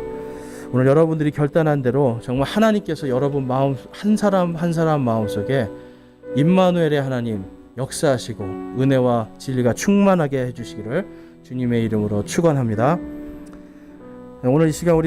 오늘 여러분들이 결단한 대로 정말 하나님께서 여러분 마음 한 사람 한 사람 마음속에 임마누엘의 하나님 역사하시고 은혜와 진리가 충만하게 해주시기를 주님의 이름으로 축원합니다. 오늘 이 시간 우리